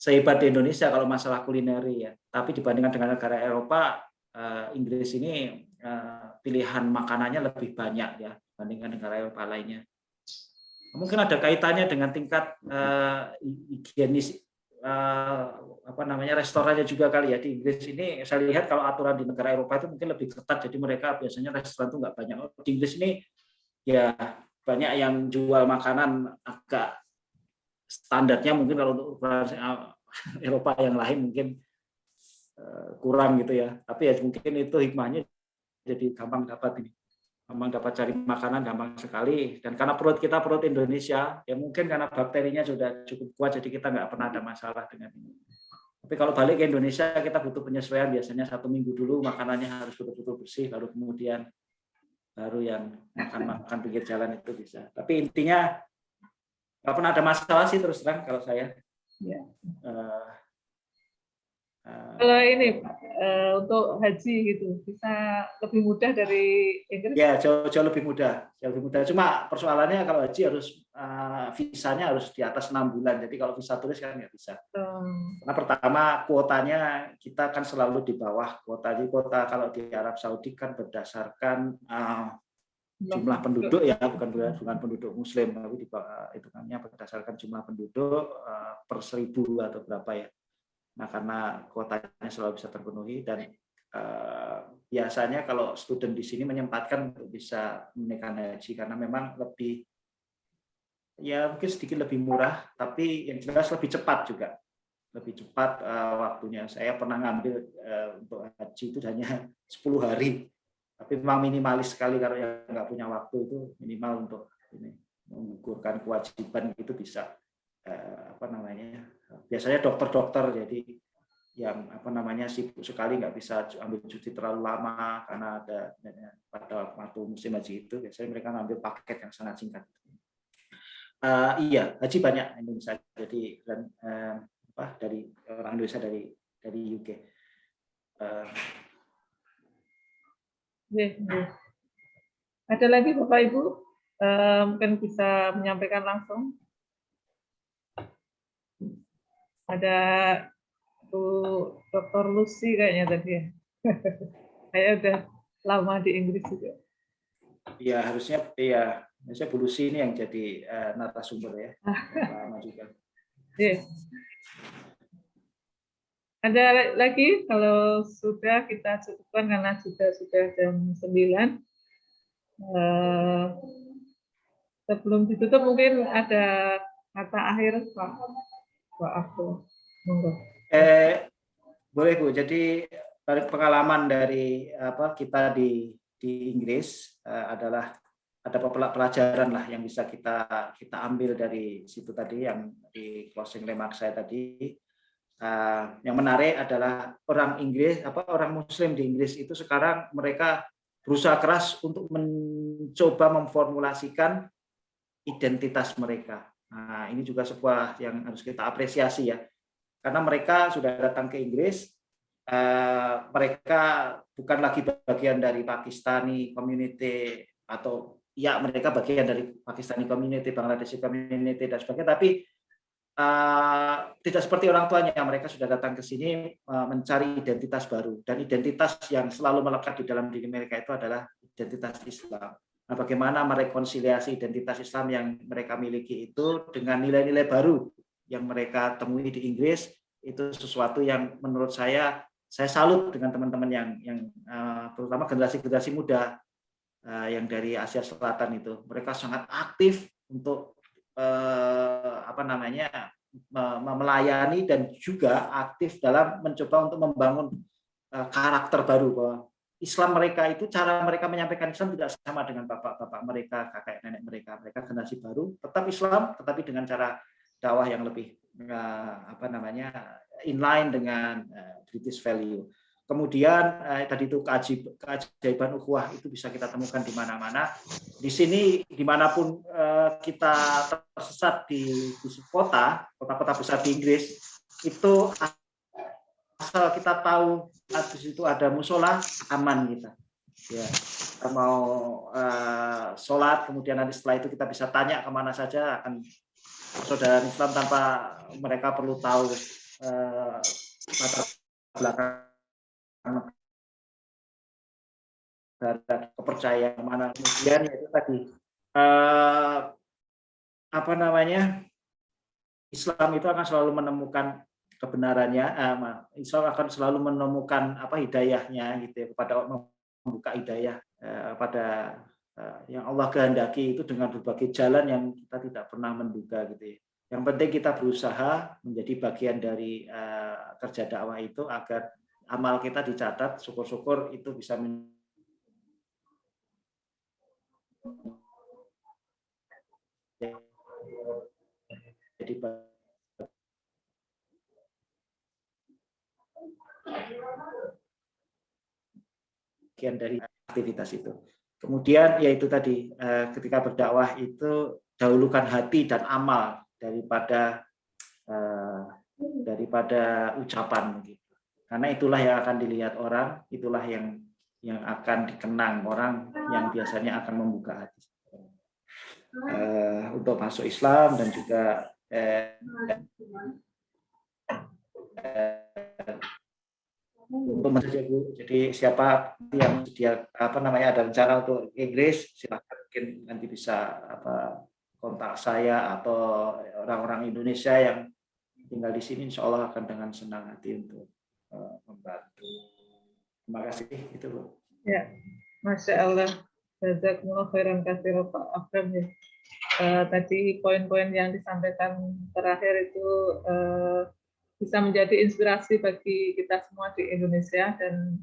sehebat di Indonesia kalau masalah kulineri ya, tapi dibandingkan dengan negara Eropa, Inggris ini pilihan makanannya lebih banyak ya dibandingkan negara Eropa lainnya. Mungkin ada kaitannya dengan tingkat higienis restorannya juga kali ya. Di Inggris ini saya lihat kalau aturan di negara Eropa itu mungkin lebih ketat, jadi mereka biasanya restoran itu nggak banyak. Di Inggris ini ya banyak yang jual makanan agak standarnya, mungkin kalau untuk Eropa yang lain mungkin kurang gitu ya, tapi ya mungkin itu hikmahnya, jadi gampang dapat cari makanan gampang sekali. Dan karena perut kita perut Indonesia, ya mungkin karena bakterinya sudah cukup kuat, jadi kita nggak pernah ada masalah dengan ini. Tapi kalau balik ke Indonesia, kita butuh penyesuaian, biasanya 1 minggu dulu makanannya harus betul-betul bersih, baru kemudian yang makan pinggir jalan itu bisa. Tapi intinya nggak pernah ada masalah sih, terus terang kalau saya. Ya. Kalau ini untuk haji gitu bisa lebih mudah dari Inggris? Ya, jauh lebih mudah, Cuma persoalannya kalau haji harus visanya harus di atas 6 bulan. Jadi kalau visa turis kan nggak bisa. Karena pertama kuotanya kita kan selalu di bawah kuota. Jadi kuota kalau di Arab Saudi kan berdasarkan jumlah penduduk ya, bukan penduduk Muslim, tapi hitungannya berdasarkan jumlah penduduk per 1000 atau berapa ya. Nah, karena kuotanya selalu bisa terpenuhi, dan biasanya kalau student di sini menyempatkan untuk bisa menunaikan haji karena memang lebih, ya mungkin sedikit lebih murah, tapi yang jelas lebih cepat juga. Lebih cepat waktunya. Saya pernah ngambil untuk haji itu hanya 10 hari. Tapi memang minimalis sekali, kalau yang nggak punya waktu itu minimal untuk ini menggugurkan kewajiban itu bisa biasanya dokter-dokter, jadi yang apa namanya sibuk sekali, nggak bisa ambil cuti terlalu lama karena ada pada waktu musim haji itu biasanya mereka ngambil paket yang sangat singkat. Iya, haji banyak Indonesia jadi dan dari orang Indonesia dari UK. Ada lagi Bapak Ibu mungkin bisa menyampaikan langsung. Ada Bu Dr. Lucy kayaknya tadi ya. Saya udah lama di Inggris juga. Iya, harusnya Bu Lucy ini yang jadi narasumber ya. Lama juga. Ada lagi kalau sudah kita cukupkan karena sudah jam 9. Sebelum ditutup mungkin ada kata akhir Pak Abdul. Monggo. Boleh Bu. Jadi pengalaman dari kita di Inggris adalah ada pelajaran lah yang bisa kita ambil dari situ tadi yang di closing remark saya tadi. Yang menarik adalah orang Muslim di Inggris itu sekarang mereka berusaha keras untuk mencoba memformulasikan identitas mereka. Nah, ini juga sebuah yang harus kita apresiasi ya, karena mereka sudah datang ke Inggris, mereka bukan lagi bagian dari Pakistani community atau ya mereka bagian dari Pakistani community, Bangladeshi community dan sebagainya, tapi tidak seperti orang tuanya, mereka sudah datang ke sini mencari identitas baru, dan identitas yang selalu melekat di dalam diri mereka itu adalah identitas Islam. Nah, bagaimana merekonsiliasi identitas Islam yang mereka miliki itu dengan nilai-nilai baru yang mereka temui di Inggris, itu sesuatu yang menurut saya salut dengan teman-teman yang terutama generasi muda yang dari Asia Selatan itu. Mereka sangat aktif untuk melayani dan juga aktif dalam mencoba untuk membangun karakter baru bahwa Islam mereka itu, cara mereka menyampaikan Islam tidak sama dengan bapak-bapak mereka, kakek nenek mereka generasi baru, tetap Islam tetapi dengan cara dakwah yang lebih inline dengan British value. Kemudian tadi itu keajaiban ukhuwah itu bisa kita temukan di mana-mana. Di sini dimanapun kita tersesat di kota-kota besar di Inggris, itu asal kita tahu di situ ada musola, aman kita. Ya, kita mau sholat, kemudian nanti setelah itu kita bisa tanya kemana saja akan saudara Islam tanpa mereka perlu tahu latar belakang kepercayaan mana. Kemudian yaitu tadi Islam itu akan selalu menemukan kebenarannya, Islam akan selalu menemukan hidayahnya gitu ya, kepada membuka hidayah pada yang Allah kehendaki itu dengan berbagai jalan yang kita tidak pernah menduga gitu ya. Yang penting kita berusaha menjadi bagian dari kerja dakwah itu agar amal kita dicatat, syukur-syukur itu bisa jadi bagian dari aktivitas itu. Kemudian yaitu tadi ketika berdakwah itu dahulukan hati dan amal daripada ucapan gitu. Karena itulah yang akan dilihat orang, itulah yang akan dikenang orang yang biasanya akan membuka hati untuk masuk Islam dan juga untuk menjadi. Jadi siapa yang dia ada rencana untuk Inggris, silakan mungkin nanti bisa kontak saya atau orang-orang Indonesia yang tinggal di sini, insya Allah akan dengan senang hati untuk membantu. Terima kasih, itu Bu. Ya, Masya Allah. Jazakumullah khairan katsiran Pak Afram ya. Tadi poin-poin yang disampaikan terakhir itu bisa menjadi inspirasi bagi kita semua di Indonesia, dan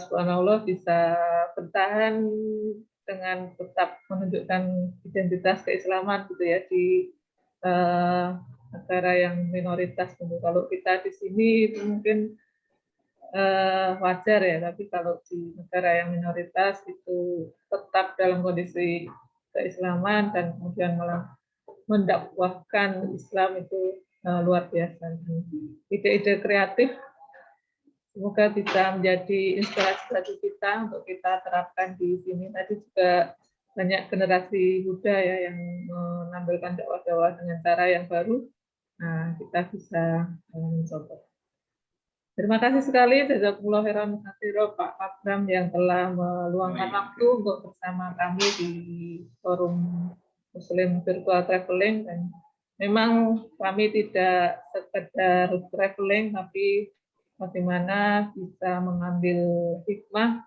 subhanallah bisa bertahan dengan tetap menunjukkan identitas keislaman gitu ya di negara yang minoritas. Kalau kita di sini itu mungkin wajar ya, tapi kalau di negara yang minoritas itu tetap dalam kondisi keislaman dan kemudian malah mendakwahkan Islam itu luar biasa. Ide-ide kreatif semoga bisa menjadi inspirasi bagi kita untuk kita terapkan di sini. Tadi juga banyak generasi muda ya yang menampilkan dakwah-dakwah dengan cara yang baru. Nah, kita bisa mencoba. Terima kasih sekali Jazakumullah khairan katsira Pak Abram yang telah meluangkan waktu untuk bersama kami di forum Muslim Virtual Traveling, dan memang kami tidak sekedar traveling tapi bagaimana bisa mengambil hikmah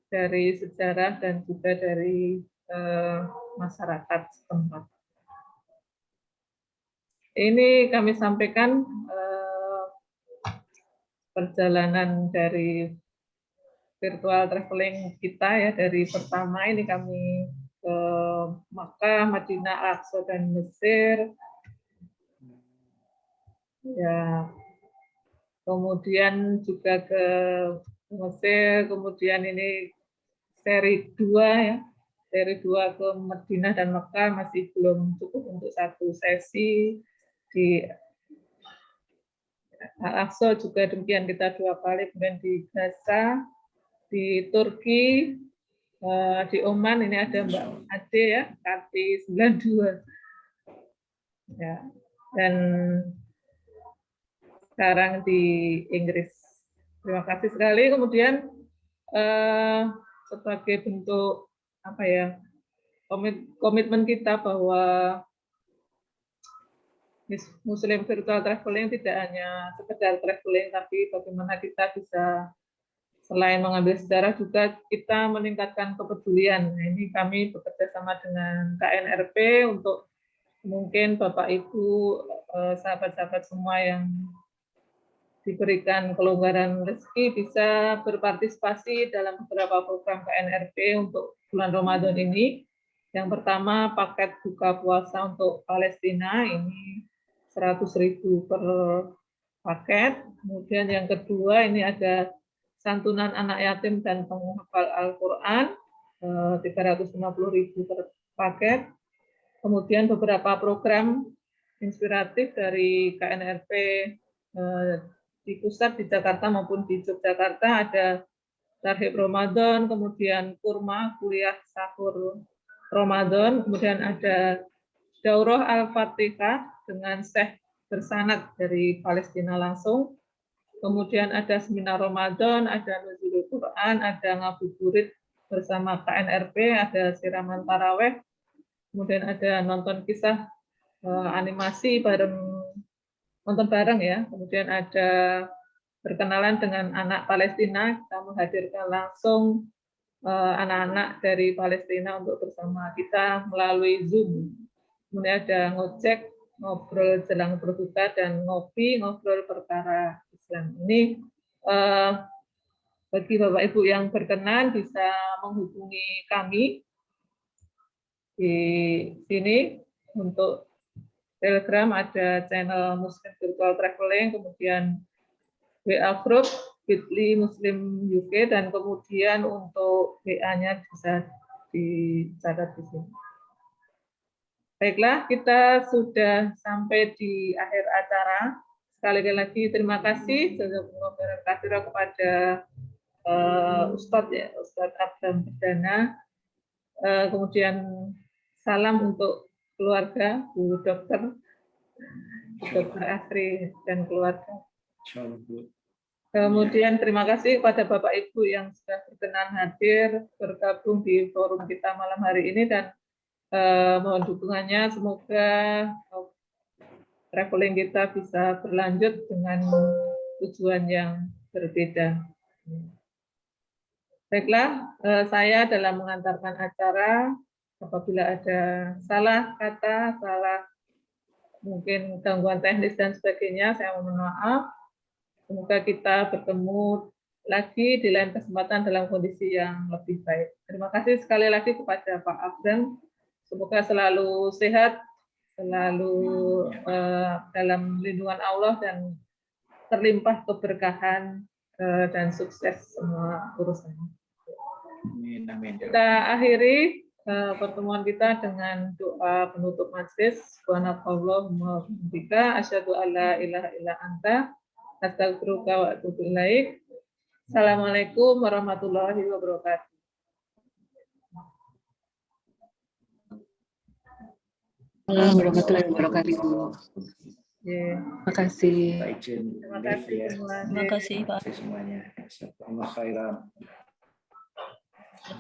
dari sejarah dan juga dari masyarakat setempat. Ini kami sampaikan perjalanan dari virtual traveling kita ya, dari pertama ini kami ke Makkah, Madinah, Al-Aqsa dan Mesir. Ya, kemudian juga ke Mesir, kemudian ini seri 2 ya. Seri 2 ke Madinah dan Makkah masih belum cukup untuk satu sesi. Di Al-Aqsa juga demikian, kita 2 kali, kemudian di Gaza, di Turki, di Oman ini ada Mbak Ade ya, KT 92. Ya. Dan sekarang di Inggris. Terima kasih sekali. Kemudian sebagai bentuk apa ya, komitmen kita bahwa Muslim Virtual Traveling tidak hanya sekedar traveling, tapi bagaimana kita bisa selain mengambil sejarah juga kita meningkatkan kepedulian. Nah, ini kami bekerja sama dengan KNRP untuk mungkin Bapak Ibu, sahabat-sahabat semua yang diberikan kelonggaran rezeki bisa berpartisipasi dalam beberapa program KNRP untuk bulan Ramadan ini. Yang pertama, paket buka puasa untuk Palestina, ini 100.000 per paket. Kemudian yang kedua, ini ada santunan anak yatim dan penghafal Al-Quran, 350.000 per paket. Kemudian beberapa program inspiratif dari KNRP di pusat di Jakarta maupun di Yogyakarta, ada Tarhib Ramadan, kemudian kurma kuliah sahur Ramadan, kemudian ada Daurah Al-Fatihah dengan Syekh bersanad dari Palestina langsung. Kemudian ada seminar Ramadan, ada nuzulul Quran, ada ngabuburit bersama KNRP, ada siraman taraweh, kemudian ada nonton kisah animasi nonton bareng ya. Kemudian ada berkenalan dengan anak Palestina, kita menghadirkan langsung anak-anak dari Palestina untuk bersama kita melalui Zoom. Kemudian ada ngojek, ngobrol jelang berbuka, dan ngopi, ngobrol perkara Islam. Ini bagi Bapak Ibu yang berkenan bisa menghubungi kami di sini. Untuk Telegram ada channel Muslim Virtual Traveling, kemudian WA Group Bitly Muslim UK, dan kemudian untuk WA-nya bisa dicatat di sini. Baiklah, kita sudah sampai di akhir acara. Sekali lagi terima kasih kepada Ustadz Abram Perdana. Kemudian salam untuk keluarga, Bu Dokter Asri dan keluarga. Kemudian terima kasih kepada Bapak Ibu yang sudah berkenan hadir bergabung di forum kita malam hari ini, dan mohon dukungannya, semoga traveling kita bisa berlanjut dengan tujuan yang berbeda. Baiklah, saya dalam mengantarkan acara, apabila ada salah kata, salah mungkin gangguan teknis dan sebagainya, saya mohon maaf. Semoga kita bertemu lagi di lain kesempatan dalam kondisi yang lebih baik. Terima kasih sekali lagi kepada Pak Abram. Semoga selalu sehat, selalu dalam lindungan Allah dan terlimpah keberkahan dan sukses semua urusannya. Amin, amin. Kita akhiri pertemuan kita dengan doa penutup majelis. Subhanakallahumma wa bihamdika asyhadu an la ilaha illa anta astaghfiruka wa atubu ilaik. Assalamualaikum warahmatullahi wabarakatuh. Warahmatullahi wabarakatuh. Terima kasih. Terima kasih semuanya. Terima kasih Pak Semuanya. Jazakallahu khairan.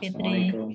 Fitri. Assalamualaikum.